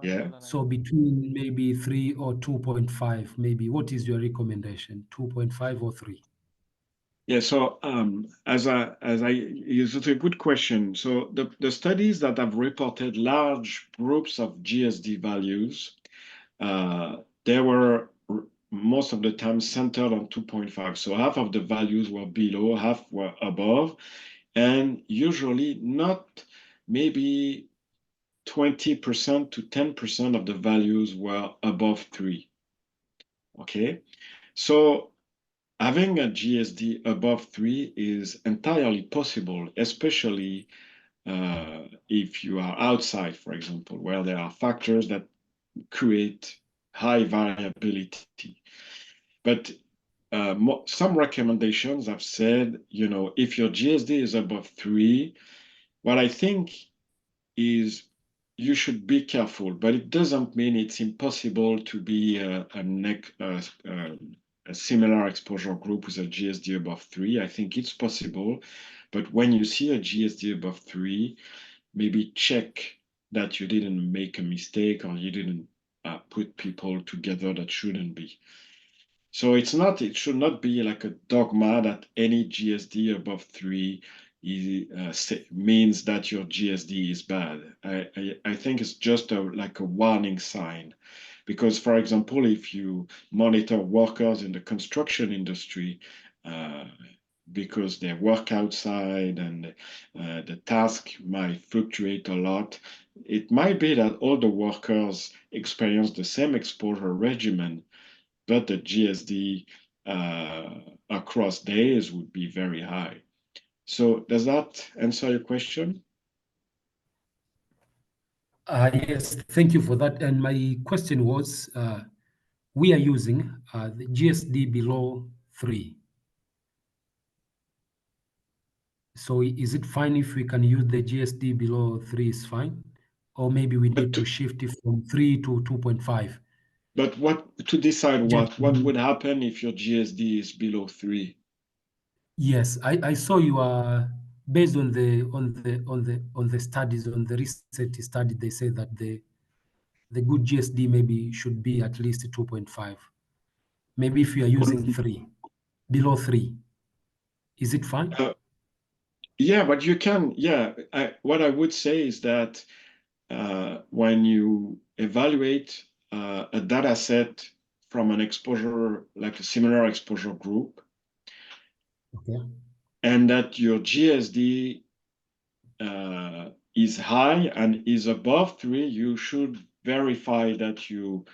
Yeah. So between maybe 3 or 2.5, maybe what is your recommendation? 2.5 or 3? Yeah, so it's a good question. So the studies that have reported large groups of GSD values, they were most of the time centered on 2.5. So half of the values were below, half were above, and usually not maybe 20% to 10% of the values were above 3. Okay, so having a GSD above 3 is entirely possible, especially if you are outside, for example, where there are factors that create high variability. But some recommendations have said, if your GSD is above 3, what I think is you should be careful, but it doesn't mean it's impossible to be a similar exposure group with a GSD above 3. I think it's possible, but when you see a GSD above 3, maybe check that you didn't make a mistake or you didn't put people together that shouldn't be. So it should not be like a dogma that any GSD above 3 means that your GSD is bad. I think it's just like a warning sign. Because, for example, if you monitor workers in the construction industry, because they work outside and the task might fluctuate a lot, it might be that all the workers experience the same exposure regimen, but the GSD across days would be very high. So does that answer your question? Yes, thank you for that. And my question was, we are using the GSD below 3. So is it fine if we can use the GSD below 3 is fine? Or maybe we need to shift it from 3 to 2.5? But to decide what would happen if your GSD is below 3? Yes, I saw you are based on the studies, on the research study, they say that the good GSD maybe should be at least 2.5. Maybe if you are using 3, below 3, is it fine? Yeah, but you can, what I would say is that when you evaluate a data set from an exposure, like a similar exposure group, Okay. and that your GSD is high and is above 3, you should verify that you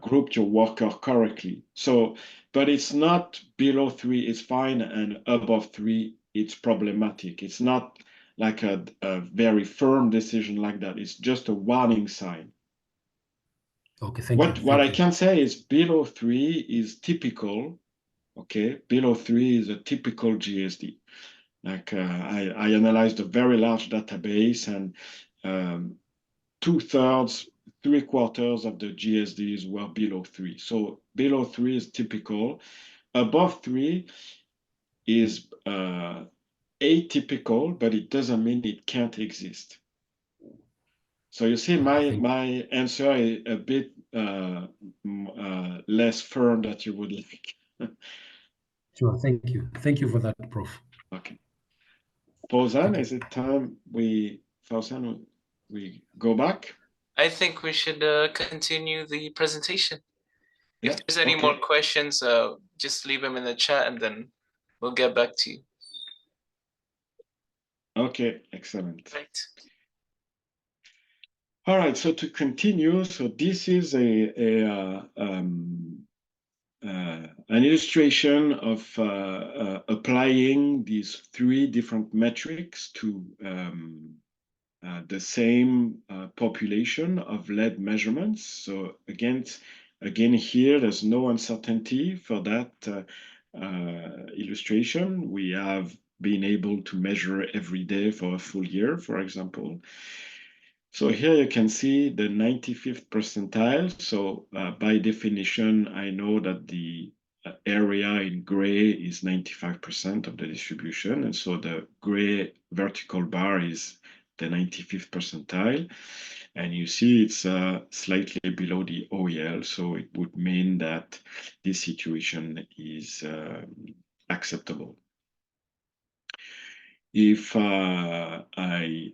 grouped your worker correctly. So, but it's not below 3, it's fine, and above 3, it's problematic. It's not like a very firm decision like that. It's just a warning sign. Okay, thank you. What I can say is below 3 is typical. Okay, below 3 is a typical GSD. Like I analyzed a very large database, and 2/3, 3/4 of the GSDs were below 3. So below 3 is typical. Above 3 is atypical, but it doesn't mean it can't exist. So you see, my answer is a bit less firm that you would like. Sure, thank you. Thank you for that, Prof. Okay. Fauzan, is it time we go back? I think we should continue the presentation. Yeah, If there's any more questions, just leave them in the chat and then we'll get back to you. Okay, excellent. Right. All right, so to continue, so this is an illustration of applying these 3 different metrics to the same population of lead measurements. So again here, there's no uncertainty for that illustration. We have been able to measure every day for a full year, for example. So here you can see the 95th percentile. So by definition, I know that the area in gray is 95% of the distribution. And so the gray vertical bar is the 95th percentile. And you see it's slightly below the OEL. So it would mean that this situation is acceptable. If I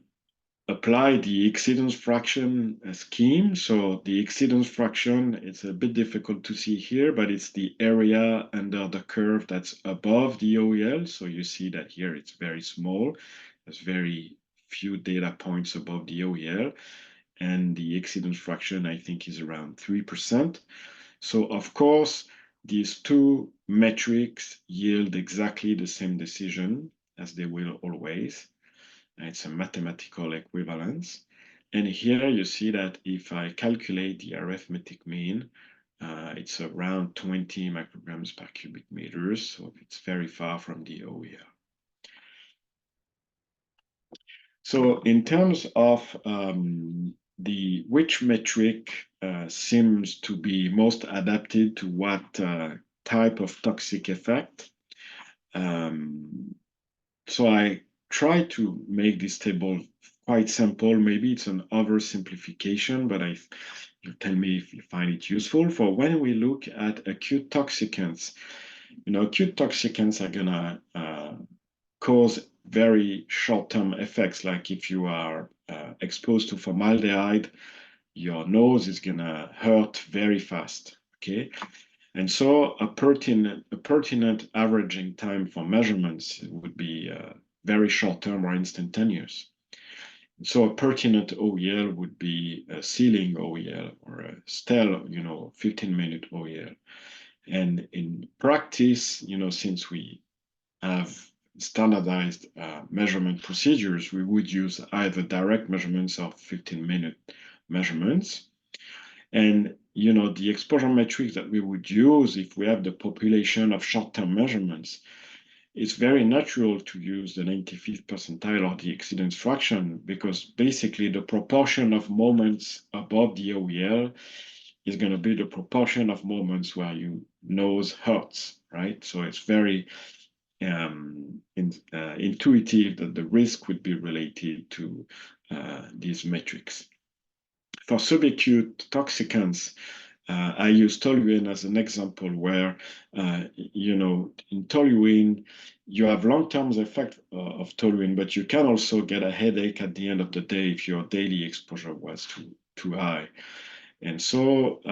apply the exceedance fraction scheme, so the exceedance fraction, it's a bit difficult to see here, but it's the area under the curve that's above the OEL. So you see that here it's very small. There's very few data points above the OEL. And the exceedance fraction, I think, is around 3%. So of course, these two metrics yield exactly the same decision, as they will always. It's a mathematical equivalence. And here you see that if I calculate the arithmetic mean, it's around 20 micrograms per cubic meters, so it's very far from the OEL. So in terms of which metric seems to be most adapted to what type of toxic effect, so I try to make this table quite simple. Maybe it's an oversimplification, but you tell me if you find it useful. For when we look at acute toxicants, acute toxicants are gonna cause very short-term effects. Like if you are exposed to formaldehyde, your nose is gonna hurt very fast. Okay. And so a pertinent averaging time for measurements would be very short-term or instantaneous. So a pertinent OEL would be a ceiling OEL or a STEL, 15-minute OEL. And in practice, since we have standardized measurement procedures, we would use either direct measurements or 15-minute measurements. And the exposure metrics that we would use if we have the population of short-term measurements, it's very natural to use the 95th percentile or the exceedance fraction, because basically the proportion of moments above the OEL is going to be the proportion of moments where your nose hurts, right? So it's very intuitive that the risk would be related to these metrics. For subacute toxicants, I use toluene as an example where, in toluene, you have long-term effect of toluene, but you can also get a headache at the end of the day if your daily exposure was too high. And so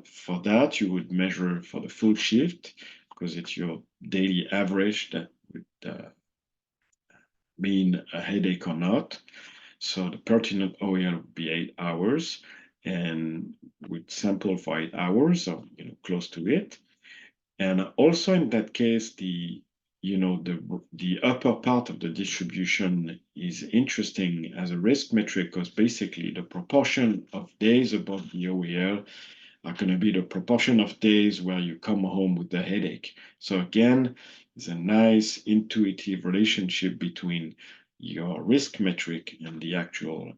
for that, you would measure for the full shift, because it's your daily average that would mean a headache or not. So the pertinent OEL would be 8 hours, and we'd sample for 8 hours or close to it. And also in that case, the upper part of the distribution is interesting as a risk metric, because basically the proportion of days above the OEL are going to be the proportion of days where you come home with the headache. So again, it's a nice intuitive relationship between your risk metric and the actual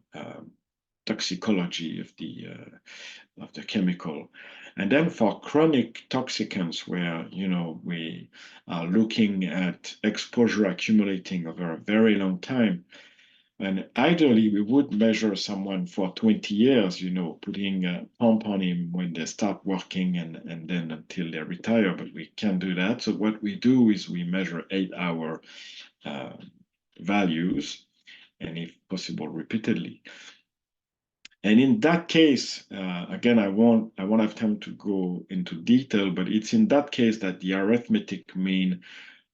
toxicology of the chemical. And then for chronic toxicants, where we are looking at exposure accumulating over a very long time, and ideally we would measure someone for 20 years, putting a pump on him when they start working and then until they retire, but we can't do that. So what we do is we measure 8-hour values, and if possible, repeatedly. And in that case, again, I won't have time to go into detail, but it's in that case that the arithmetic mean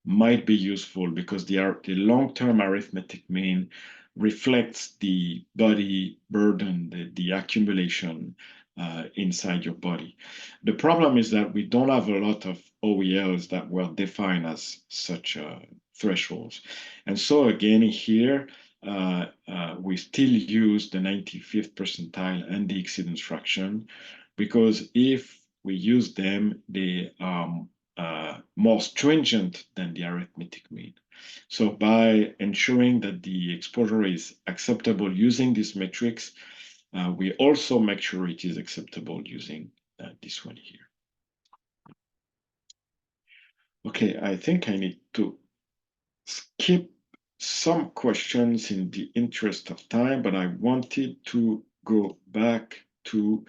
might be useful, because the long-term arithmetic mean reflects the body burden, the accumulation inside your body. The problem is that we don't have a lot of OELs that were defined as such thresholds. And so again, here, we still use the 95th percentile and the exceedance fraction, because if we use them, they are more stringent than the arithmetic mean. So by ensuring that the exposure is acceptable using these metrics, we also make sure it is acceptable using this one here. Okay, I think I need to skip some questions in the interest of time, but I wanted to go back to,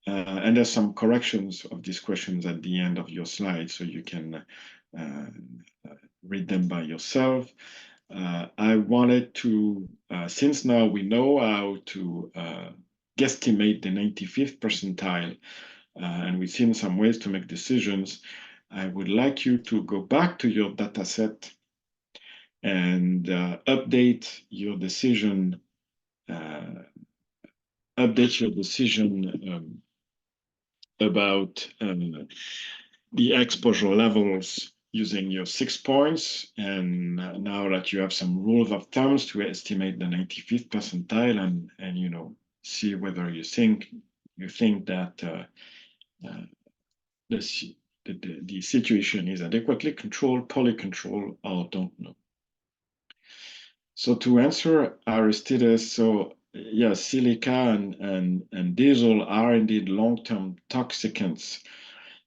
and there's some corrections of these questions at the end of your slide, so you can read them by yourself. I wanted to, since now we know how to guesstimate the 95th percentile, and we've seen some ways to make decisions, I would like you to go back to your data set and update your decision about the exposure levels using your 6 points. And now that you have some rules of thumbs to estimate the 95th percentile and you know, see whether you think that the situation is adequately controlled, poorly controlled, or don't know. So to answer Aristides, so yeah, silica and diesel are indeed long-term toxicants.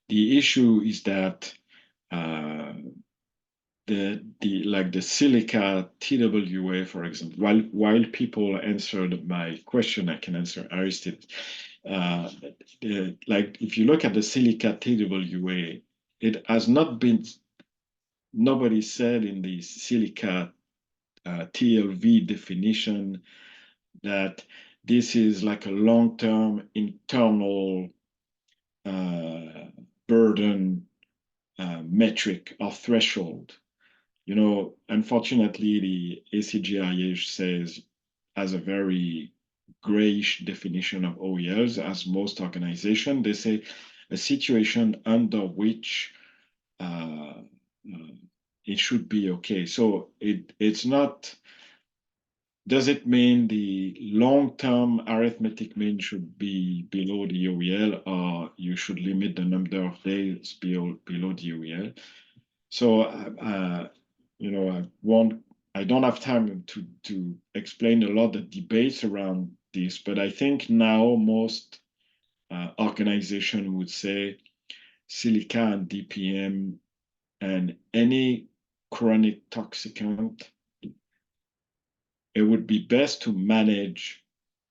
The issue is that the silica TWA, for example, while people answered my question, I can answer Aristides. Like if you look at the silica TWA, it has not been, nobody said in the silica TLV definition that this is like a long-term internal burden metric or threshold. You know, unfortunately, the ACGIH says has a very grayish definition of OELs, as most organizations. They say a situation under which it should be okay. So it's not, does it mean the long-term arithmetic mean should be below the OEL, or you should limit the number of days below the OEL? So, you know, I don't have time to explain a lot of debates around this, but I think now most organizations would say silica and DPM and any chronic toxicant, it would be best to manage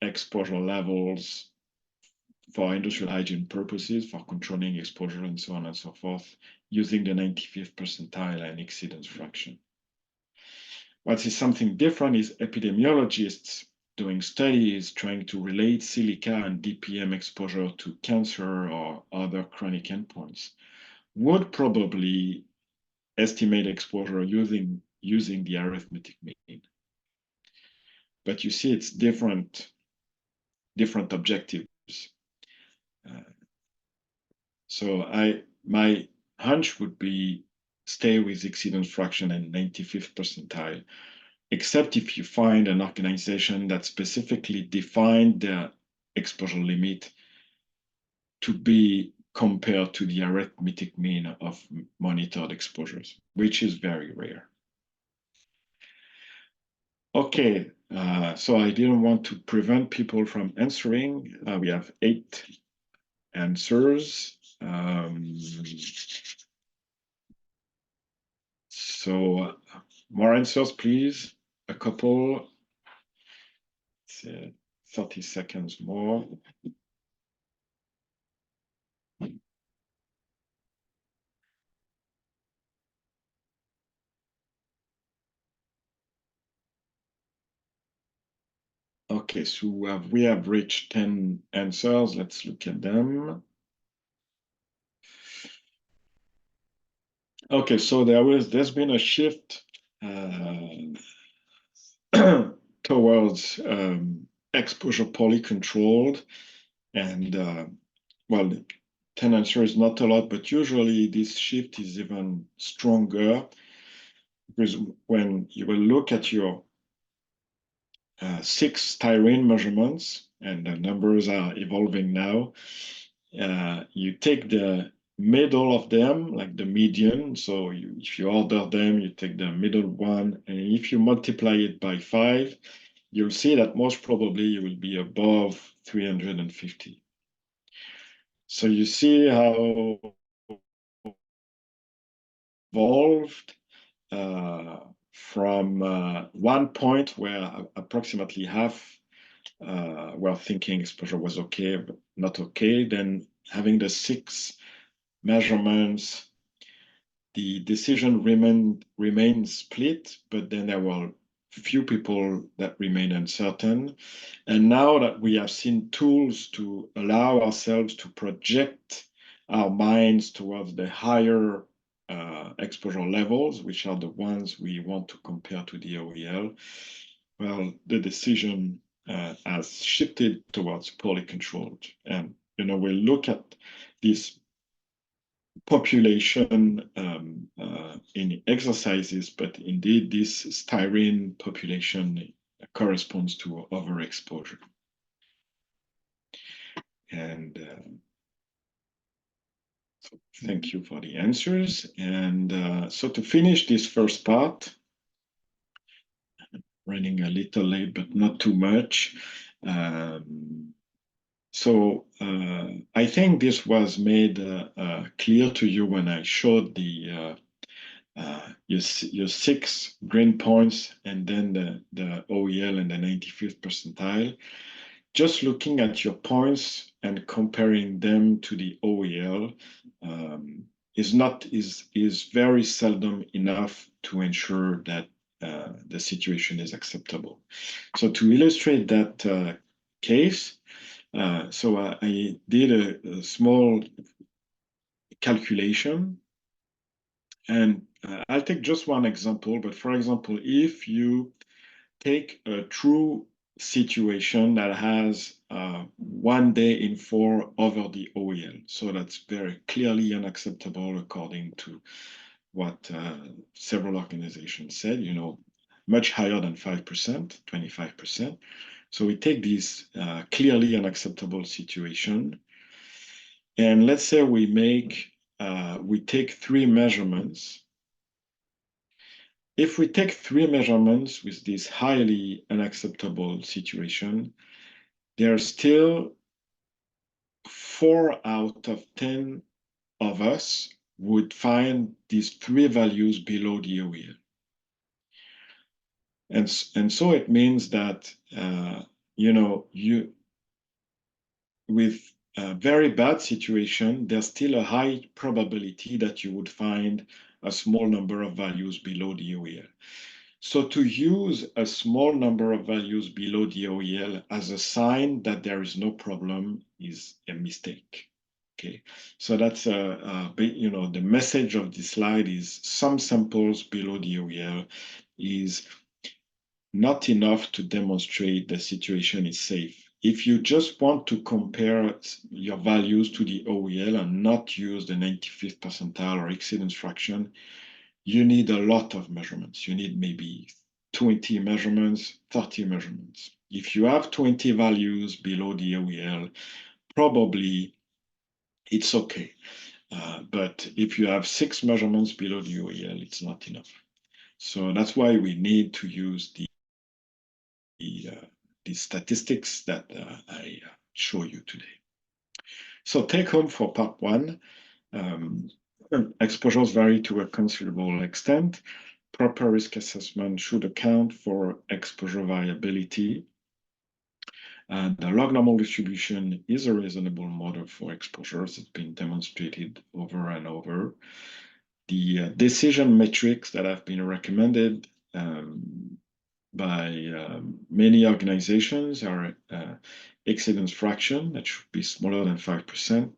exposure levels for industrial hygiene purposes, for controlling exposure and so on and so forth, using the 95th percentile and exceedance fraction. What is something different is epidemiologists doing studies trying to relate silica and DPM exposure to cancer or other chronic endpoints would probably estimate exposure using the arithmetic mean. But you see, it's different objectives. So my hunch would be stay with exceedance fraction and 95th percentile, except if you find an organization that specifically defined their exposure limit to be compared to the arithmetic mean of monitored exposures, which is very rare. Okay, so I didn't want to prevent people from answering. We have 8 answers. So more answers, please. A couple. 30 seconds more. Okay, so we have reached 10 answers. Let's look at them. Okay, so there's been a shift towards exposure poorly controlled, and well, 10 answers is not a lot, but usually this shift is even stronger, because when you will look at your 6 styrene measurements, and the numbers are evolving now, you take the middle of them, like the median. So if you order them, you take the middle one, and if you multiply it by 5, you'll see that most probably you will be above 350. So you see how evolved from one point where approximately half were thinking exposure was okay, but not okay, then having the 6 measurements the decision remained split, but then there were few people that remain uncertain. And now that we have seen tools to allow ourselves to project our minds towards the higher exposure levels, which are the ones we want to compare to the OEL, well, the decision has shifted towards poorly controlled. And, we look at this population in exercises, but indeed this styrene population corresponds to overexposure. And so thank you for the answers. And so to finish this first part, running a little late, but not too much. So I think this was made clear to you when I showed the your 6 green points and then the OEL and the 95th percentile. Just looking at your points and comparing them to the OEL is very seldom enough to ensure that the situation is acceptable. So to illustrate that case, so I did a small calculation, and I'll take just one example. But for example, if you take a true situation that has 1 day in 4 over the OEL, so that's very clearly unacceptable according to what several organizations said, much higher than 5%, 25%. So we take this clearly unacceptable situation, and let's say we take 3 measurements. If we take 3 measurements with this highly unacceptable situation, there are still 4 out of 10 of us would find these 3 values below the OEL. And so it means that, with a very bad situation, there's still a high probability that you would find a small number of values below the OEL. So to use a small number of values below the OEL as a sign that there is no problem is a mistake. Okay, so that's the message of this slide is some samples below the OEL is not enough to demonstrate the situation is safe. If you just want to compare your values to the OEL and not use the 95th percentile or exceedance fraction, you need a lot of measurements. You need maybe 20 measurements, 30 measurements. If you have 20 values below the OEL, probably it's okay. But if you have 6 measurements below the OEL, it's not enough. So that's why we need to use the statistics that I show you today. So take home for part 1. Exposures vary to a considerable extent. Proper risk assessment should account for exposure variability. The log normal distribution is a reasonable model for exposures. It's been demonstrated over and over. The decision metrics that have been recommended by many organizations are exceedance fraction, that should be smaller than 5%.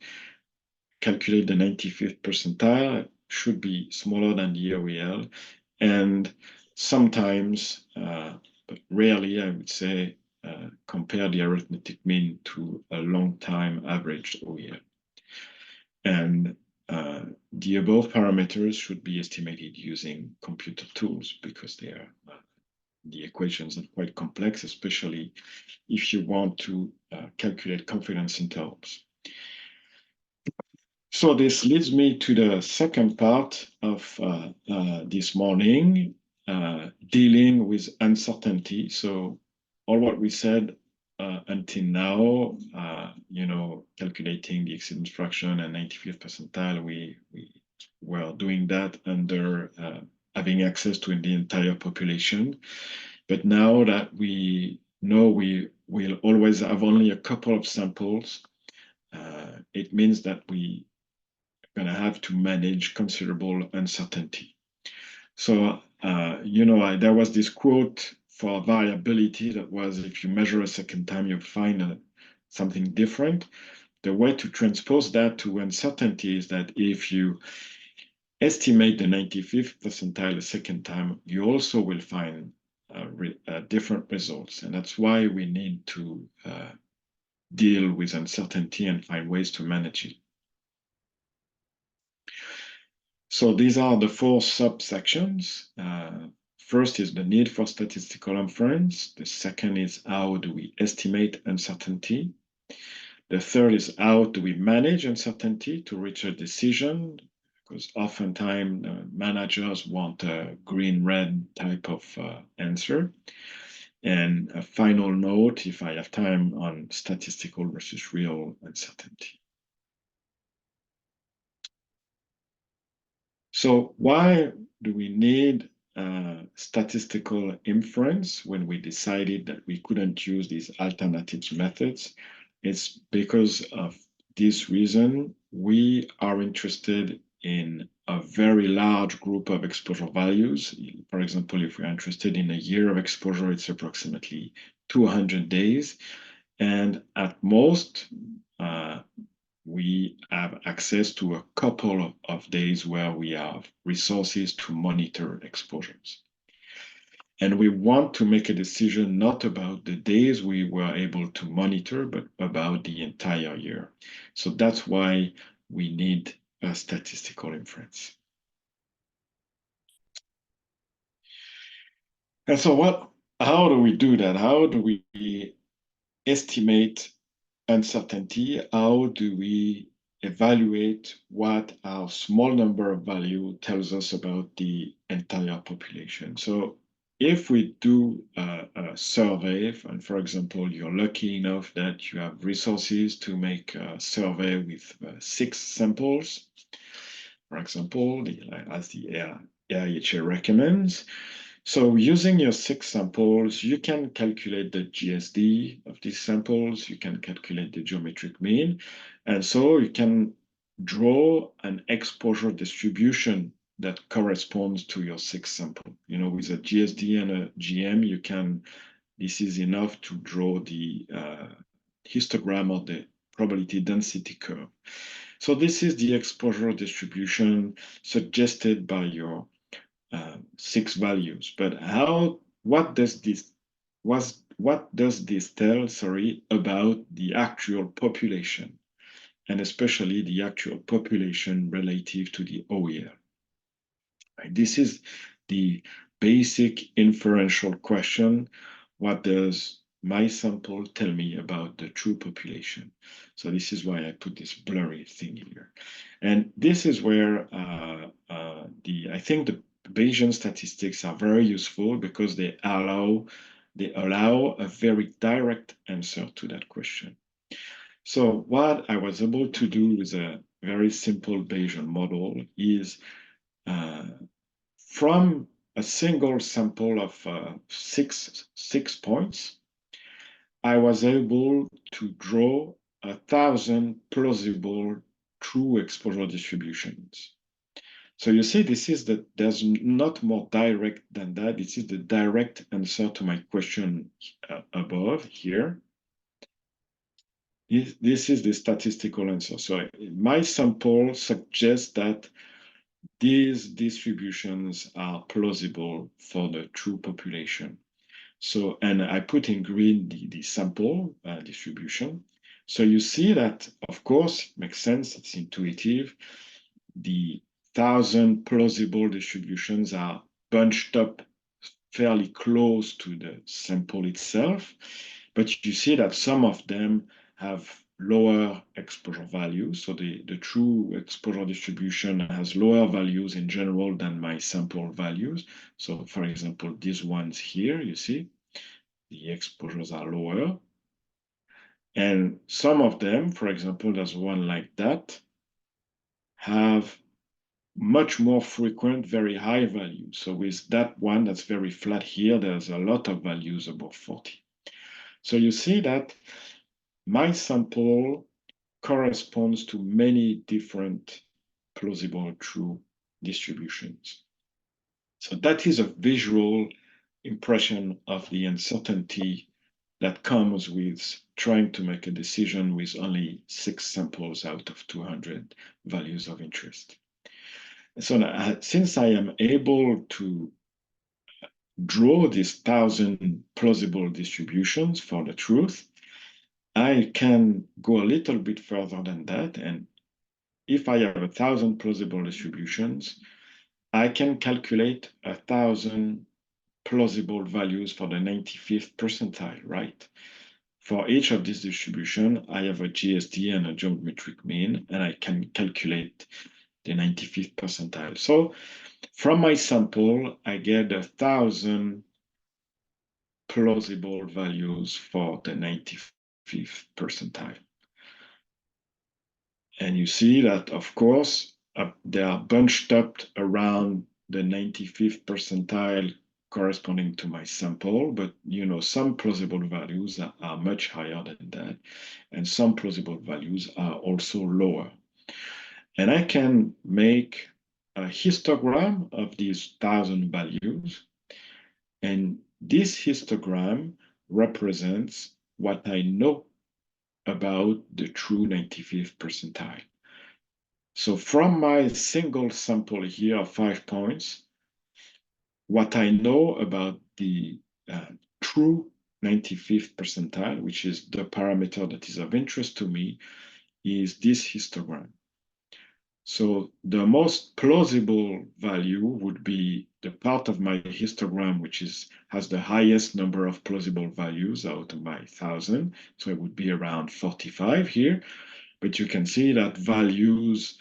Calculate the 95th percentile, should be smaller than the OEL. And sometimes, but rarely, I would say, compare the arithmetic mean to a long time average OEL. And the above parameters should be estimated using computer tools because they are the equations are quite complex, especially if you want to calculate confidence intervals. So this leads me to the second part of this morning, dealing with uncertainty. So all what we said until now, calculating the exceedance fraction and 95th percentile, we were doing that under having access to the entire population. But now that we know we will always have only a couple of samples, it means that we going to have to manage considerable uncertainty. So, there was this quote for variability that was, if you measure a second time, you find something different. The way to transpose that to uncertainty is that if you estimate the 95th percentile a second time, you also will find different results. And that's why we need to deal with uncertainty and find ways to manage it. So these are the 4 subsections. First is the need for statistical inference. The second is how do we estimate uncertainty. The third is how do we manage uncertainty to reach a decision, because oftentimes managers want a green-red type of answer. And a final note, if I have time, on statistical versus real uncertainty. So why do we need statistical inference when we decided that we couldn't use these alternative methods? It's because of this reason. We are interested in a very large group of exposure values. For example, if we're interested in a year of exposure, it's approximately 200 days. And at most, we have access to a couple of days where we have resources to monitor exposures. And we want to make a decision not about the days we were able to monitor, but about the entire year. So that's why we need a statistical inference. And so how do we do that? How do we estimate uncertainty? How do we evaluate what our small number of value tells us about the entire population? So if we do a survey, and for example, you're lucky enough that you have resources to make a survey with 6 samples, for example, as the AIHA recommends. So using your 6 samples, you can calculate the GSD of these samples, you can calculate the geometric mean, and so you can draw an exposure distribution that corresponds to your 6 sample. With a GSD and a GM, this is enough to draw the histogram of the probability density curve. So this is the exposure distribution suggested by your 6 values. But what does this tell, about the actual population, and especially the actual population relative to the OEL? Right? This is the basic inferential question. What does my sample tell me about the true population? So this is why I put this blurry thing here. And this is where I think the Bayesian statistics are very useful, because they allow a very direct answer to that question. So what I was able to do with a very simple Bayesian model is from a single sample of 6 points, I was able to draw 1,000 plausible true exposure distributions. So you see, there's not more direct than that. This is the direct answer to my question above here. This is the statistical answer. So my sample suggests that these distributions are plausible for the true population. So, and I put in green the sample distribution. So you see that, of course, it makes sense, it's intuitive. The 1,000 plausible distributions are bunched up fairly close to the sample itself, but you see that some of them have lower exposure values. So the true exposure distribution has lower values in general than my sample values. So for example, these ones here, you see, the exposures are lower. And some of them, for example, there's one like that, have much more frequent, very high values. So with that one that's very flat here, there's a lot of values above 40. So you see that my sample corresponds to many different plausible true distributions. So that is a visual impression of the uncertainty that comes with trying to make a decision with only 6 samples out of 200 values of interest. So now, since I am able to draw these 1,000 plausible distributions for the truth, I can go a little bit further than that. And if I have 1,000 plausible distributions, I can calculate 1,000 plausible values for the 95th percentile, right? For each of these distribution, I have a GSD and a geometric mean, and I can calculate the 95th percentile. So from my sample, I get 1,000 plausible values for the 95th percentile. And you see that, of course, they are bunched up around the 95th percentile corresponding to my sample, but some plausible values are much higher than that, and some plausible values are also lower. And I can make a histogram of these 1,000 values, and this histogram represents what I know about the true 95th percentile. So from my single sample here of 5 points, what I know about the true 95th percentile, which is the parameter that is of interest to me, is this histogram. So the most plausible value would be the part of my histogram which has the highest number of plausible values out of my 1,000. So it would be around 45 here. But you can see that values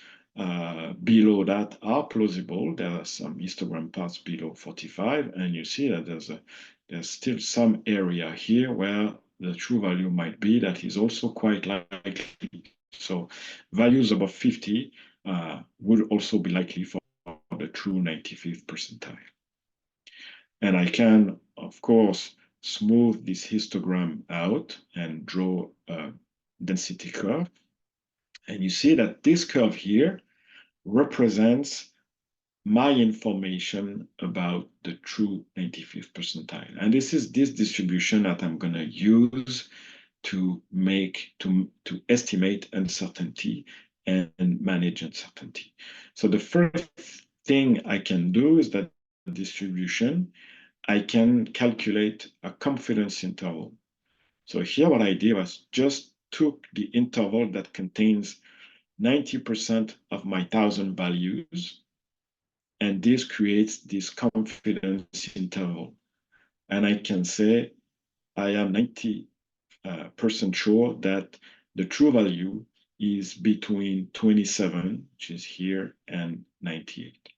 below that are plausible. There are some histogram parts below 45, and you see that there's still some area here where the true value might be that is also quite likely. So values above 50 would also be likely for the true 95th percentile. And I can, of course, smooth this histogram out and draw a density curve. And you see that this curve here represents my information about the true 95th percentile. And this is this distribution that I'm going to use to estimate uncertainty and manage uncertainty. So the first thing I can do is that distribution, I can calculate a confidence interval. So here what I did was just took the interval that contains 90% of my 1,000 values, and this creates this confidence interval. And I can say I am 90% sure that the true value is between 27, which is here, and 98.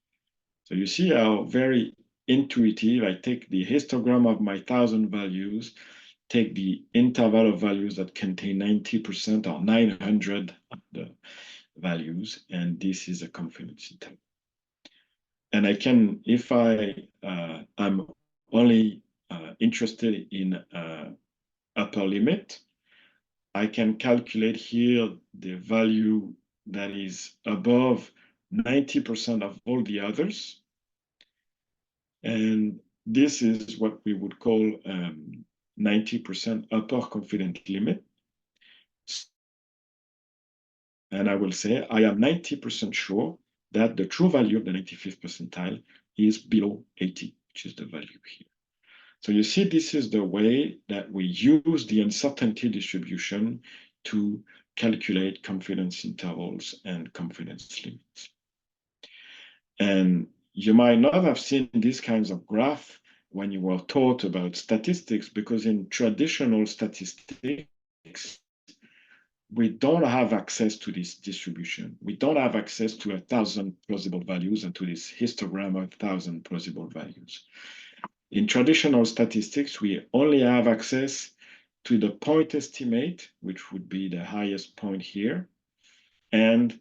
So you see how very intuitive. I take the histogram of my 1,000 values, take the interval of values that contain 90% or 900 of the values, and this is a confidence interval. And I can, if I'm only interested in upper limit, I can calculate here the value that is above 90% of all the others. And this is what we would call 90% upper confidence limit. And I will say I am 90% sure that the true value of the 95th percentile is below 80, which is the value here. So you see, this is the way that we use the uncertainty distribution to calculate confidence intervals and confidence limits. And you might not have seen these kinds of graph when you were taught about statistics, because in traditional statistics, we don't have access to this distribution. We don't have access to 1,000 plausible values and to this histogram of 1,000 plausible values. In traditional statistics, we only have access to the point estimate, which would be the highest point here, and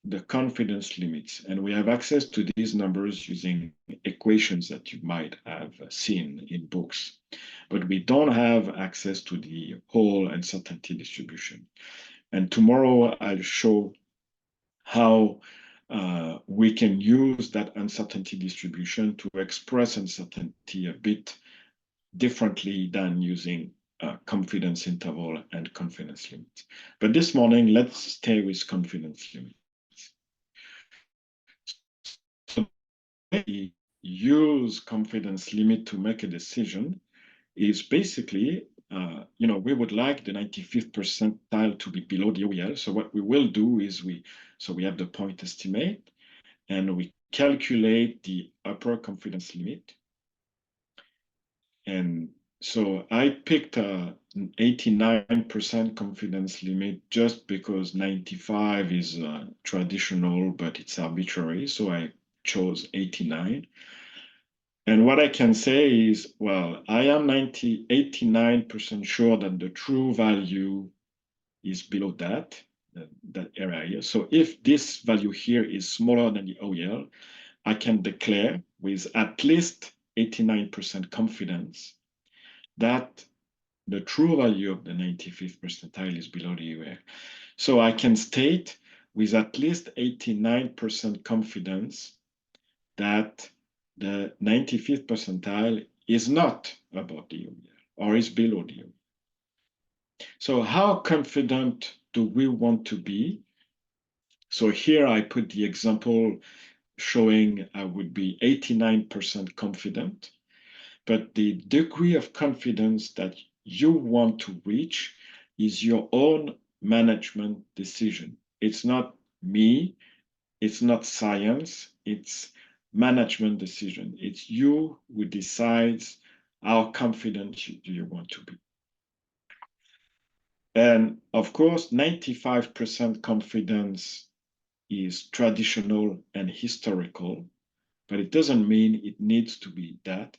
the confidence limits. And we have access to these numbers using equations that you might have seen in books. But we don't have access to the whole uncertainty distribution. And tomorrow I'll show how we can use that uncertainty distribution to express uncertainty a bit differently than using confidence interval and confidence limits. But this morning, let's stay with confidence limits. So we use confidence limit to make a decision is basically, we would like the 95th percentile to be below the OEL. So what we will do is we have the point estimate, and we calculate the upper confidence limit. And so I picked an 89% confidence limit just because 95 is traditional, but it's arbitrary. So I chose 89. And what I can say is, well, I am 89% sure that the true value is below that area here. So if this value here is smaller than the OEL, I can declare with at least 89% confidence that the true value of the 95th percentile is below the OEL. So I can state with at least 89% confidence that the 95th percentile is not above the OEL or is below the OEL. So how confident do we want to be? So here I put the example showing I would be 89% confident, but the degree of confidence that you want to reach is your own management decision. It's not me, it's not science, it's management decision. It's you who decides how confident do you want to be. And of course, 95% confidence is traditional and historical, but it doesn't mean it needs to be that.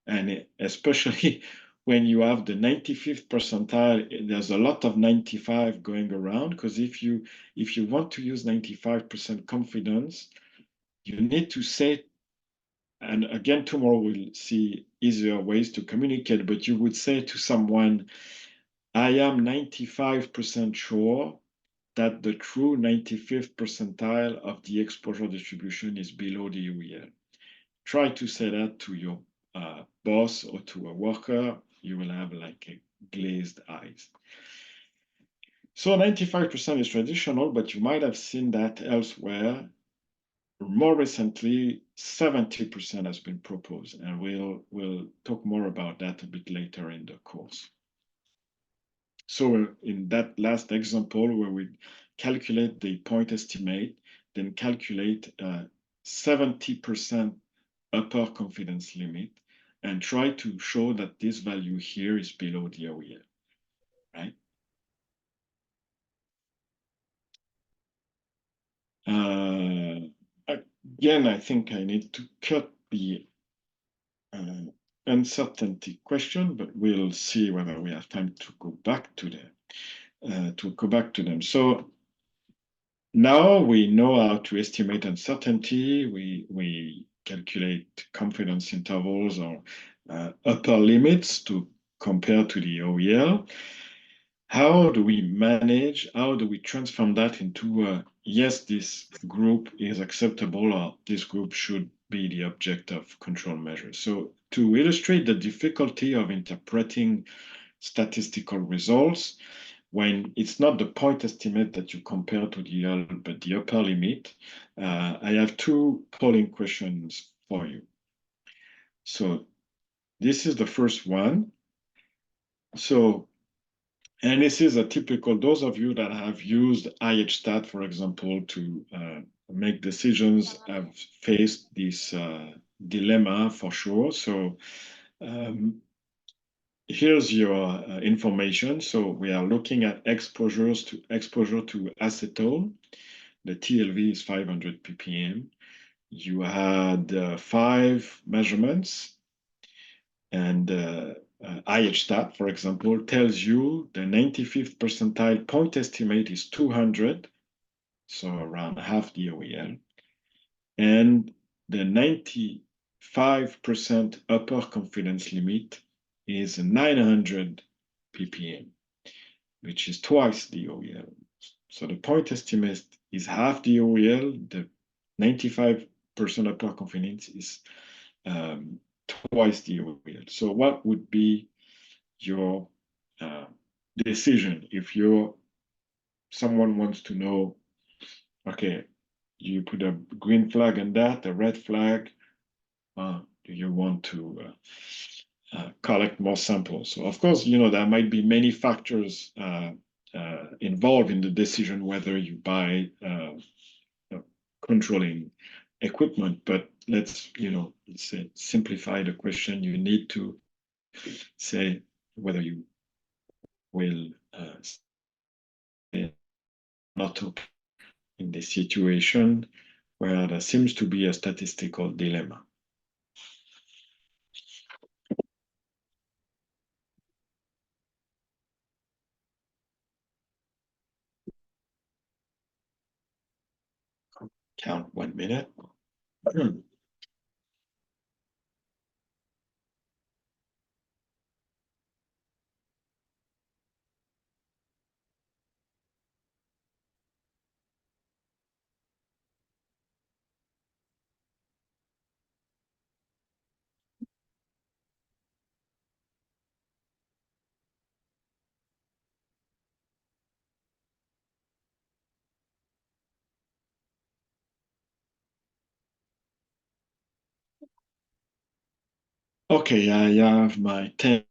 And especially when you have the 95th percentile, there's a lot of 95 going around, because if you want to use 95% confidence, you need to say, and again, tomorrow we'll see easier ways to communicate, but you would say to someone, I am 95% sure that the true 95th percentile of the exposure distribution is below the OEL. Try to say that to your boss or to a worker, you will have like a glazed eyes. So 95% is traditional, but you might have seen that elsewhere. More recently, 70% has been proposed, and we'll talk more about that a bit later in the course. So in that last example where we calculate the point estimate, then calculate 70% upper confidence limit, and try to show that this value here is below the OEL, right? Again, I think I need to cut the uncertainty question, but we'll see whether we have time to go back to them. So now we know how to estimate uncertainty. We calculate confidence intervals or upper limits to compare to the OEL. How do we manage, how do we transform that into yes, this group is acceptable, or this group should be the object of control measures? So to illustrate the difficulty of interpreting statistical results, when it's not the point estimate that you compare to the OEL, but the upper limit, I have two polling questions for you. So this is the first one. So, and this is a typical, those of you that have used IHStat, for example, to make decisions have faced this dilemma for sure. So here's your information. So we are looking at exposure to acetone. The TLV is 500 ppm. You had 5 measurements, and IHStat, for example, tells you the 95th percentile point estimate is 200, so around half the OEL, and the 95% upper confidence limit is 900 ppm, which is twice the OEL. So the point estimate is half the OEL, the 95% upper confidence is twice the OEL. So what would be your decision if someone wants to know, okay, you put a green flag on that, a red flag, do you want to collect more samples? So of course, there might be many factors involved in the decision whether you buy controlling equipment, but let's say simplify the question. You need to say whether you will not in this situation where there seems to be a statistical dilemma. Count 1 minute. Okay, I have my 10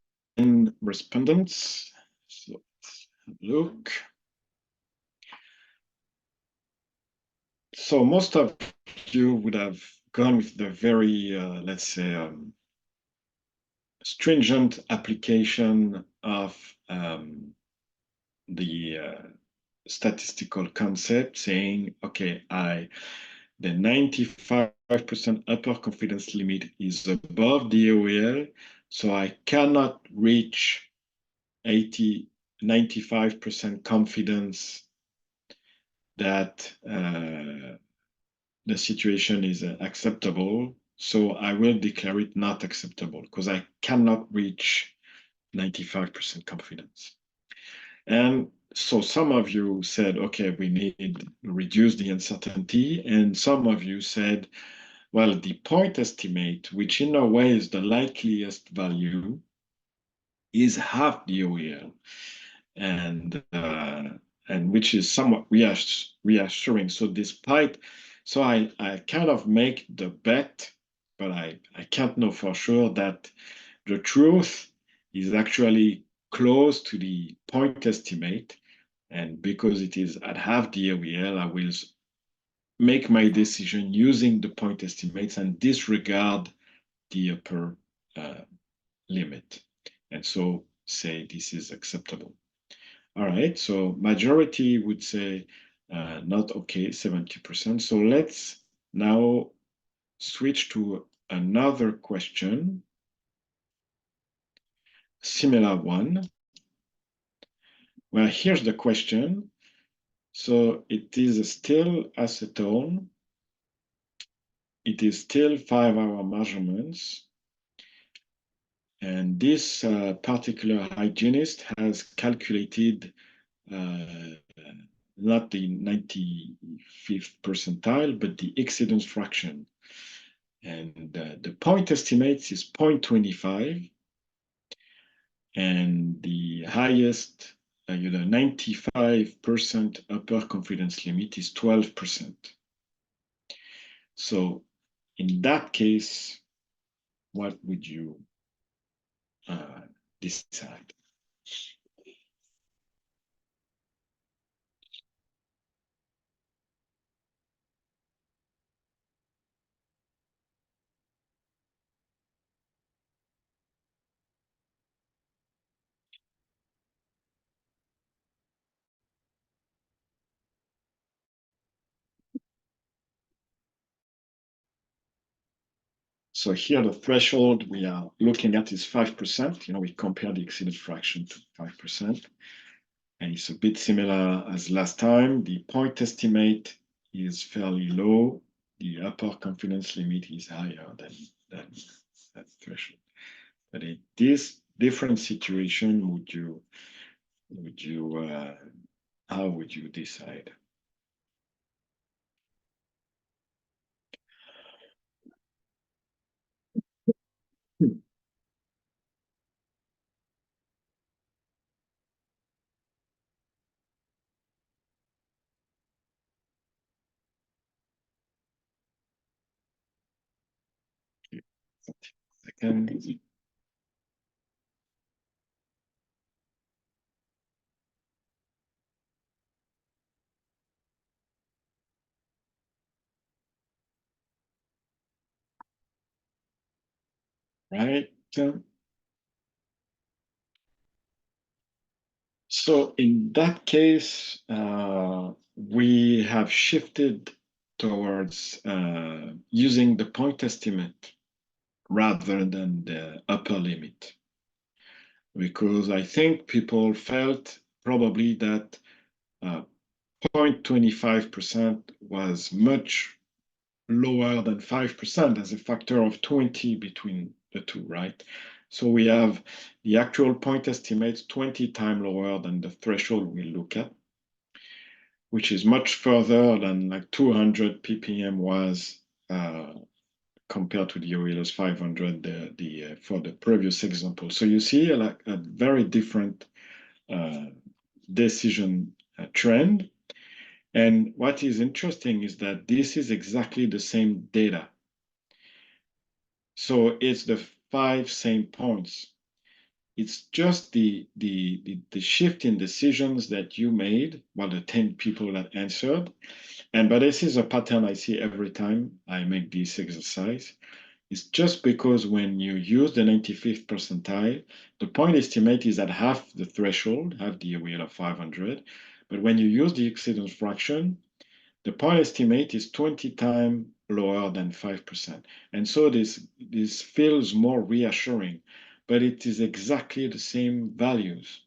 respondents. So let's have a look. So most of you would have gone with the very, let's say, stringent application of the statistical concept, saying, okay, the 95% upper confidence limit is above the OEL, so I cannot reach 95% confidence that the situation is acceptable. So I will declare it not acceptable because I cannot reach 95% confidence. And so some of you said, okay, we need to reduce the uncertainty. And some of you said, well, the point estimate, which in a way is the likeliest value, is half the OEL. And which is somewhat reassuring. So I kind of make the bet, but I can't know for sure that the truth is actually close to the point estimate. And because it is at half the OEL, I will make my decision using the point estimates and disregard the upper limit. And so say this is acceptable. All right, so majority would say not okay, 70%. So let's now switch to another question, similar one. Well, here's the question. So it is still acetone. It is still 5-hour measurements. And this particular hygienist has calculated not the 95th percentile, but the exceedance fraction. And the point estimates is 0.25. And the highest, 95% upper confidence limit is 12%. So in that case, what would you decide? So here the threshold we are looking at is 5%. We compare the exceedance fraction to 5%. And it's a bit similar as last time. The point estimate is fairly low. The upper confidence limit is higher than that threshold. But in this different situation, how would you decide? Second. Right. So in that case, we have shifted towards using the point estimate rather than the upper limit, because I think people felt probably that 0.25% was much lower than 5% as a factor of 20 between the two, right? So we have the actual point estimates 20 times lower than the threshold we look at, which is much further than like 200 ppm was compared to the Euler's 500 for the previous example. So you see like a very different decision trend. And what is interesting is that this is exactly the same data. So it's the 5 same points. It's just the shift in decisions that you made, well, the 10 people that answered. But this is a pattern I see every time I make this exercise. It's just because when you use the 95th percentile, the point estimate is at half the threshold, half the Euler of 500. But when you use the exceedance fraction, the point estimate is 20 times lower than 5%. And so this feels more reassuring, but it is exactly the same values.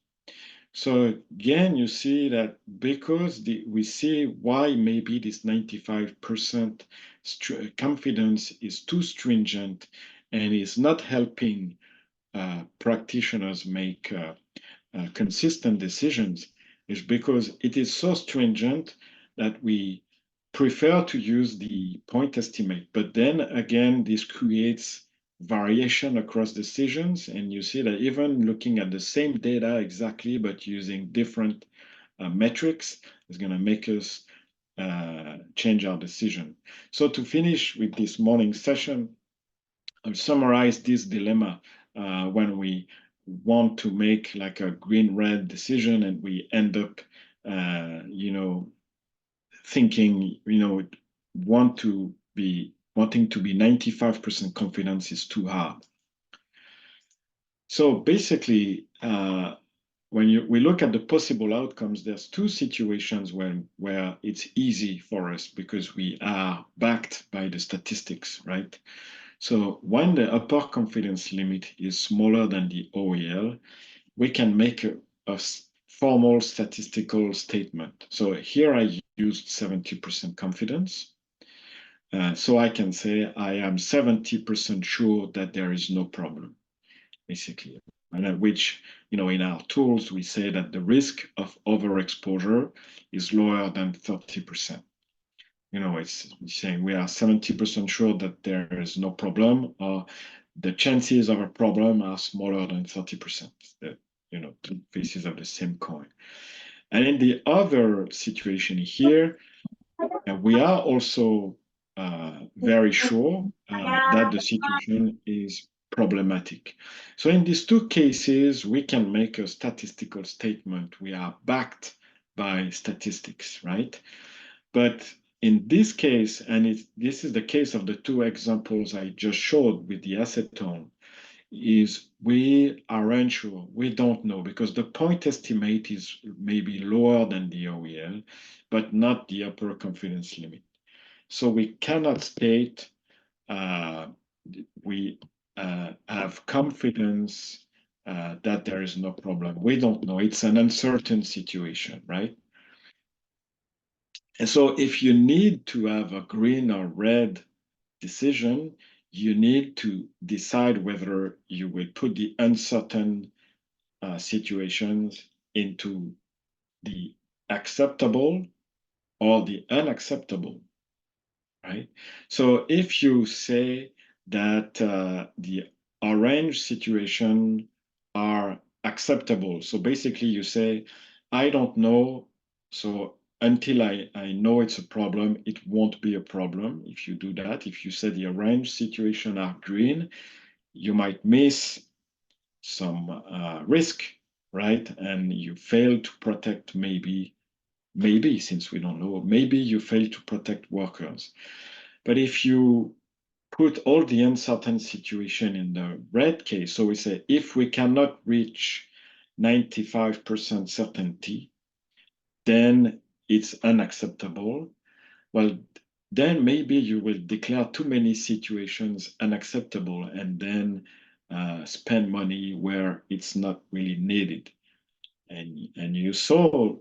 So again, you see that because we see why maybe this 95% confidence is too stringent and is not helping practitioners make consistent decisions, is because it is so stringent that we prefer to use the point estimate. But then again, this creates variation across decisions. And you see that even looking at the same data exactly, but using different metrics is going to make us change our decision. So to finish with this morning session, I'll summarize this dilemma when we want to make like a green-red decision and we end up, thinking, wanting to be 95% confidence is too hard. So basically, when we look at the possible outcomes, there's two situations where it's easy for us because we are backed by the statistics, right? So when the upper confidence limit is smaller than the OEL, we can make a formal statistical statement. So here I used 70% confidence. So I can say I am 70% sure that there is no problem, basically. And which, in our tools, we say that the risk of overexposure is lower than 30%. It's saying we are 70% sure that there is no problem, or the chances of a problem are smaller than 30%. Two faces of the same coin. And in the other situation here, we are also very sure that the situation is problematic. So in these two cases, we can make a statistical statement. We are backed by statistics, right? But in this case, and this is the case of the two examples I just showed with the acetone, is we are unsure, we don't know, because the point estimate is maybe lower than the OEL, but not the upper confidence limit. So we cannot state we have confidence that there is no problem. We don't know. It's an uncertain situation, right? And so if you need to have a green or red decision, you need to decide whether you will put the uncertain situations into the acceptable or the unacceptable, right? So if you say that the orange situation are acceptable, so basically you say, I don't know, so until I know it's a problem, it won't be a problem if you do that. If you say the arranged situation are green, you might miss some risk, right? And you fail to protect maybe, since we don't know, maybe you fail to protect workers. But if you put all the uncertain situation in the red case, so we say if we cannot reach 95% certainty, then it's unacceptable. Well, then maybe you will declare too many situations unacceptable and then spend money where it's not really needed. And you saw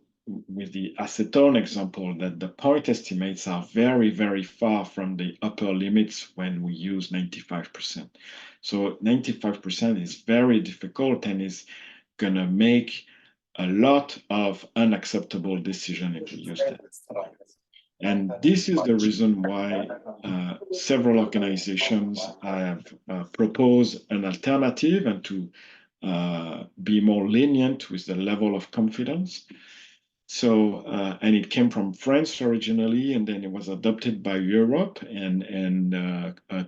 with the acetone example that the point estimates are very, very far from the upper limits when we use 95%. So 95% is very difficult and is going to make a lot of unacceptable decisions if you use that. And this is the reason why several organizations have proposed an alternative and to be more lenient with the level of confidence. So, and it came from France originally, and then it was adopted by Europe. And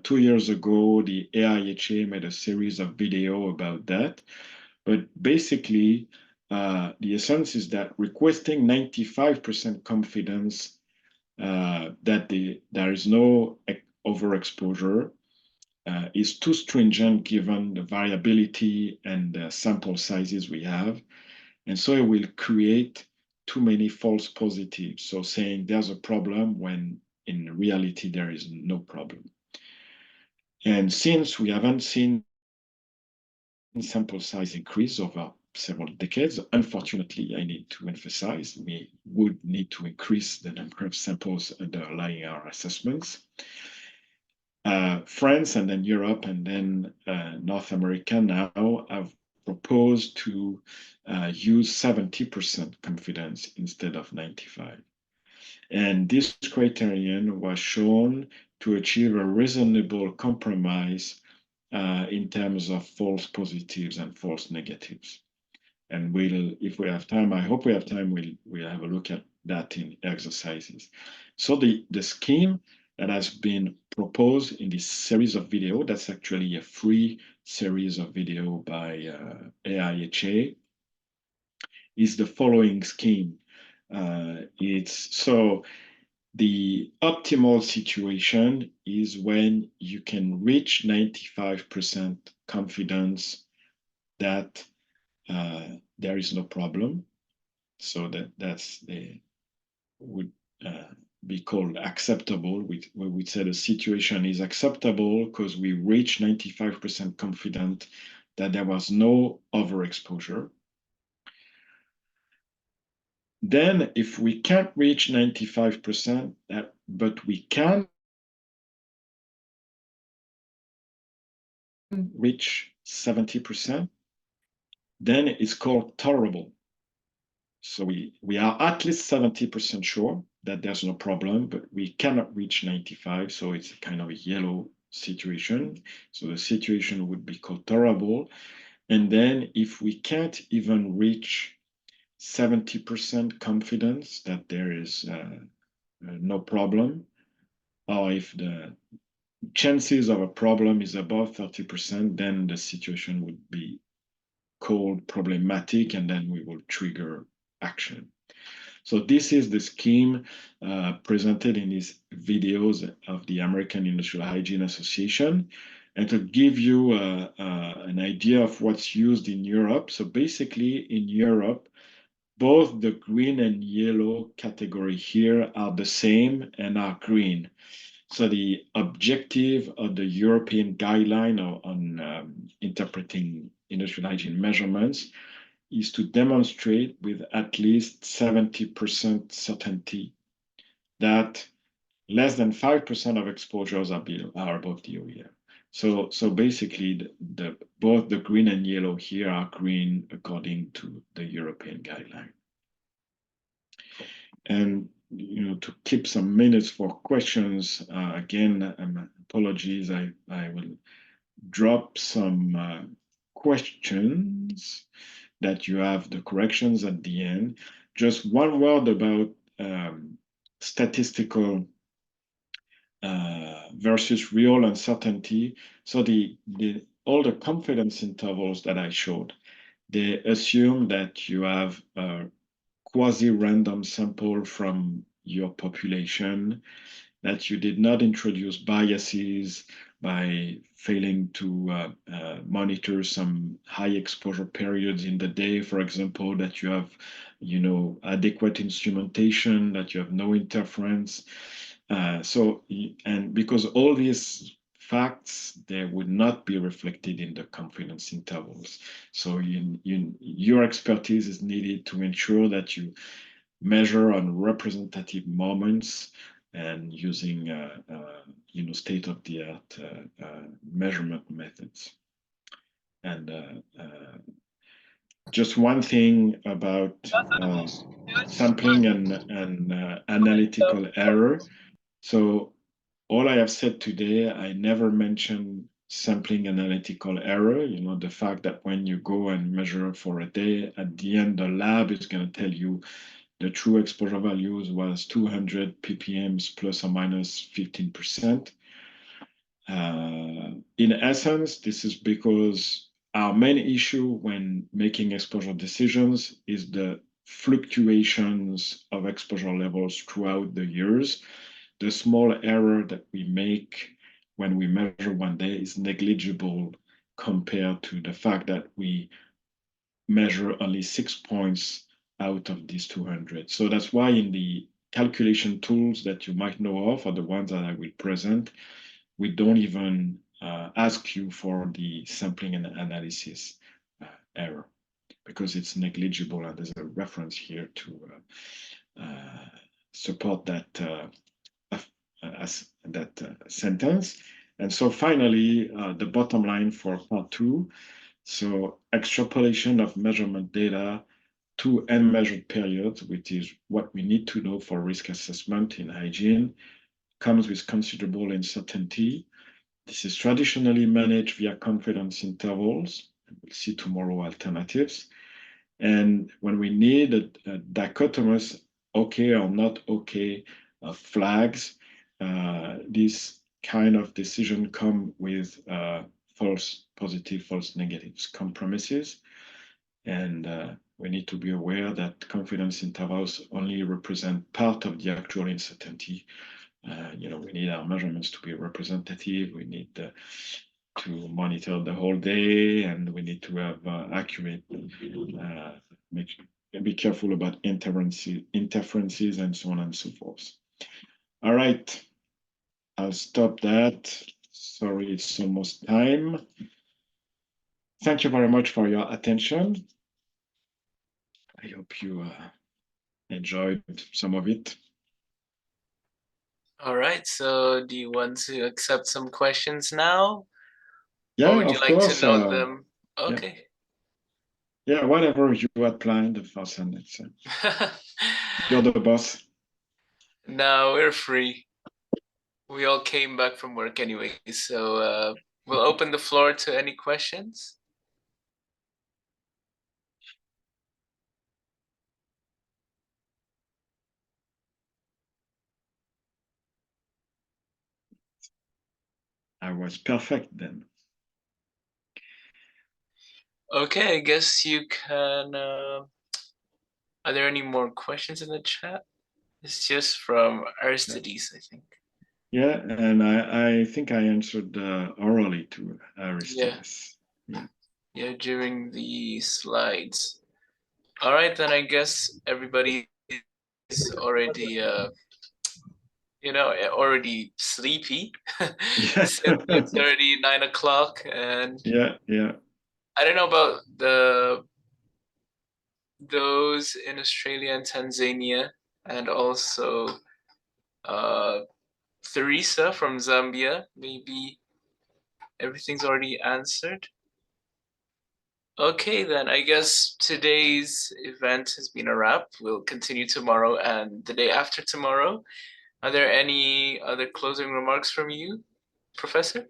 2 years ago, the AIHA made a series of video about that. But basically, the essence is that requesting 95% confidence that there is no overexposure is too stringent given the variability and the sample sizes we have. And so it will create too many false positives. So saying there's a problem when in reality there is no problem. And since we haven't seen sample size increase over several decades, unfortunately, I need to emphasize we would need to increase the number of samples underlying our assessments. France and then Europe and then North America now have proposed to use 70% confidence instead of 95. And this criterion was shown to achieve a reasonable compromise in terms of false positives and false negatives. And if we have time, I hope we have time, we'll have a look at that in exercises. So the scheme that has been proposed in this series of video, that's actually a free series of video by AIHA, is the following scheme. So the optimal situation is when you can reach 95% confidence that there is no problem. So that's would be called acceptable. We would say the situation is acceptable because we reach 95% confident that there was no overexposure. Then if we can't reach 95%, but we can reach 70%, then it's called tolerable. So we are at least 70% sure that there's no problem, but we cannot reach 95, so it's a kind of a yellow situation. So the situation would be called tolerable. And then if we can't even reach 70% confidence that there is no problem, or if the chances of a problem is above 30%, then the situation would be called problematic, and then we will trigger action. So this is the scheme presented in these videos of the American Industrial Hygiene Association. And to give you an idea of what's used in Europe, so basically in Europe, both the green and yellow category here are the same and are green. So the objective of the European guideline on interpreting industrial hygiene measurements is to demonstrate with at least 70% certainty that less than 5% of exposures are above the OEM. So basically, both the green and yellow here are green according to the European guideline. And to keep some minutes for questions, again, apologies, I will drop some questions that you have the corrections at the end. Just one word about statistical versus real uncertainty. So all the confidence intervals that I showed, they assume that you have a quasi-random sample from your population, that you did not introduce biases by failing to monitor some high exposure periods in the day, for example, that you have, adequate instrumentation, that you have no interference. And because all these facts, they would not be reflected in the confidence intervals. So your expertise is needed to ensure that you measure on representative moments and using state-of-the-art measurement methods. And just one thing about sampling and analytical error. So all I have said today, I never mentioned sampling analytical error, the fact that when you go and measure for a day, at the end, the lab is going to tell you the true exposure values was 200 ppms plus or minus 15%. In essence, this is because our main issue when making exposure decisions is the fluctuations of exposure levels throughout the years. The small error that we make when we measure one day is negligible compared to the fact that we measure only 6 points out of these 200. So that's why in the calculation tools that you might know of, or the ones that I will present, we don't even ask you for the sampling and analysis error because it's negligible, and there's a reference here to support that sentence. And so finally, the bottom line for part 2, so extrapolation of measurement data to unmeasured periods, which is what we need to know for risk assessment in hygiene, comes with considerable uncertainty. This is traditionally managed via confidence intervals. We'll see tomorrow alternatives. And when we need a dichotomous okay or not okay flags, this kind of decision come with false positive, false negatives, compromises. And we need to be aware that confidence intervals only represent part of the actual uncertainty. We need our measurements to be representative. We need to monitor the whole day, and we need to have accurate, be careful about interferences and so on and so forth. All right, I'll stop that. Sorry, it's almost time. Thank you very much for your attention. I hope you enjoyed some of it. All right, so do you want to accept some questions now? Yeah, or would you of like course, to note them? Okay. Yeah, whatever you had planned, Farzan, you're the boss. No, we're free. We all came back from work anyway, so we'll open the floor to any questions. I was perfect then. Okay, I guess you can. Are there any more questions in the chat? It's just from Aristides, I think. Yeah, and I think I answered orally to Aristides. Yeah, during the slides. All right, then I guess everybody is already already sleepy. Since it's already 9 o'clock, and yeah. I don't know about those in Australia and Tanzania, and also Theresa from Zambia. Maybe everything's already answered. Okay, then I guess today's event has been a wrap. We'll continue tomorrow and the day after tomorrow. Are there any other closing remarks from you, Professor?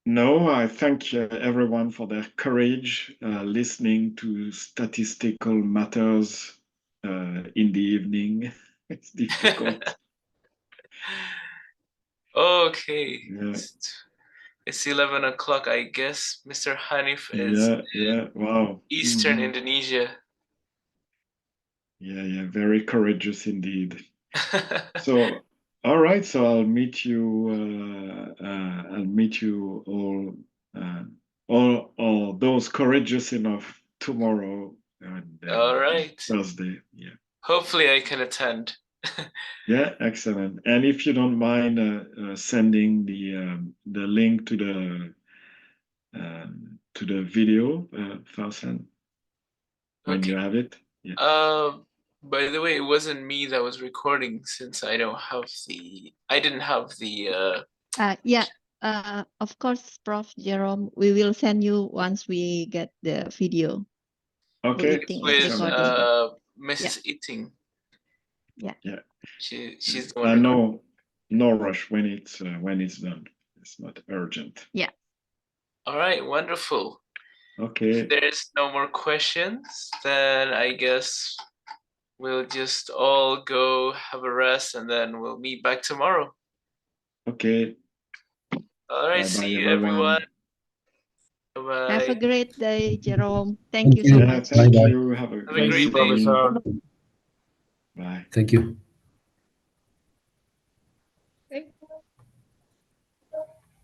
No, I thank everyone for their courage listening to statistical matters in the evening. It's difficult. Okay. Yeah. It's 11 o'clock, I guess. Mr. Hanif is Yeah. Wow. Eastern Indonesia. Yeah. Very courageous indeed. So, all right. So I'll meet you. I'll meet you all those courageous enough tomorrow and All right. Thursday. Yeah. Hopefully I can attend. Yeah, excellent. And if you don't mind sending the link to the video, Farzan, when Okay. you have it. Yeah. By the way, it wasn't me that was recording since I didn't have the Yeah, of course, Prof. Jerome, we will send you once we get the video. Okay. Eating with is recording. Mrs. Eating. Yeah. She's the one. No rush when it's done. It's not urgent. Yeah. All right, wonderful. Okay. If there's no more questions, then I guess we'll just all go have a rest and then we'll meet back tomorrow. Okay. All right, Bye-bye, see you everyone. Bye-bye. Have a great day, Jerome. Thank you so much. Thank Bye-bye. you. Have a Have a great day. day. Professor. Bye. Thank you.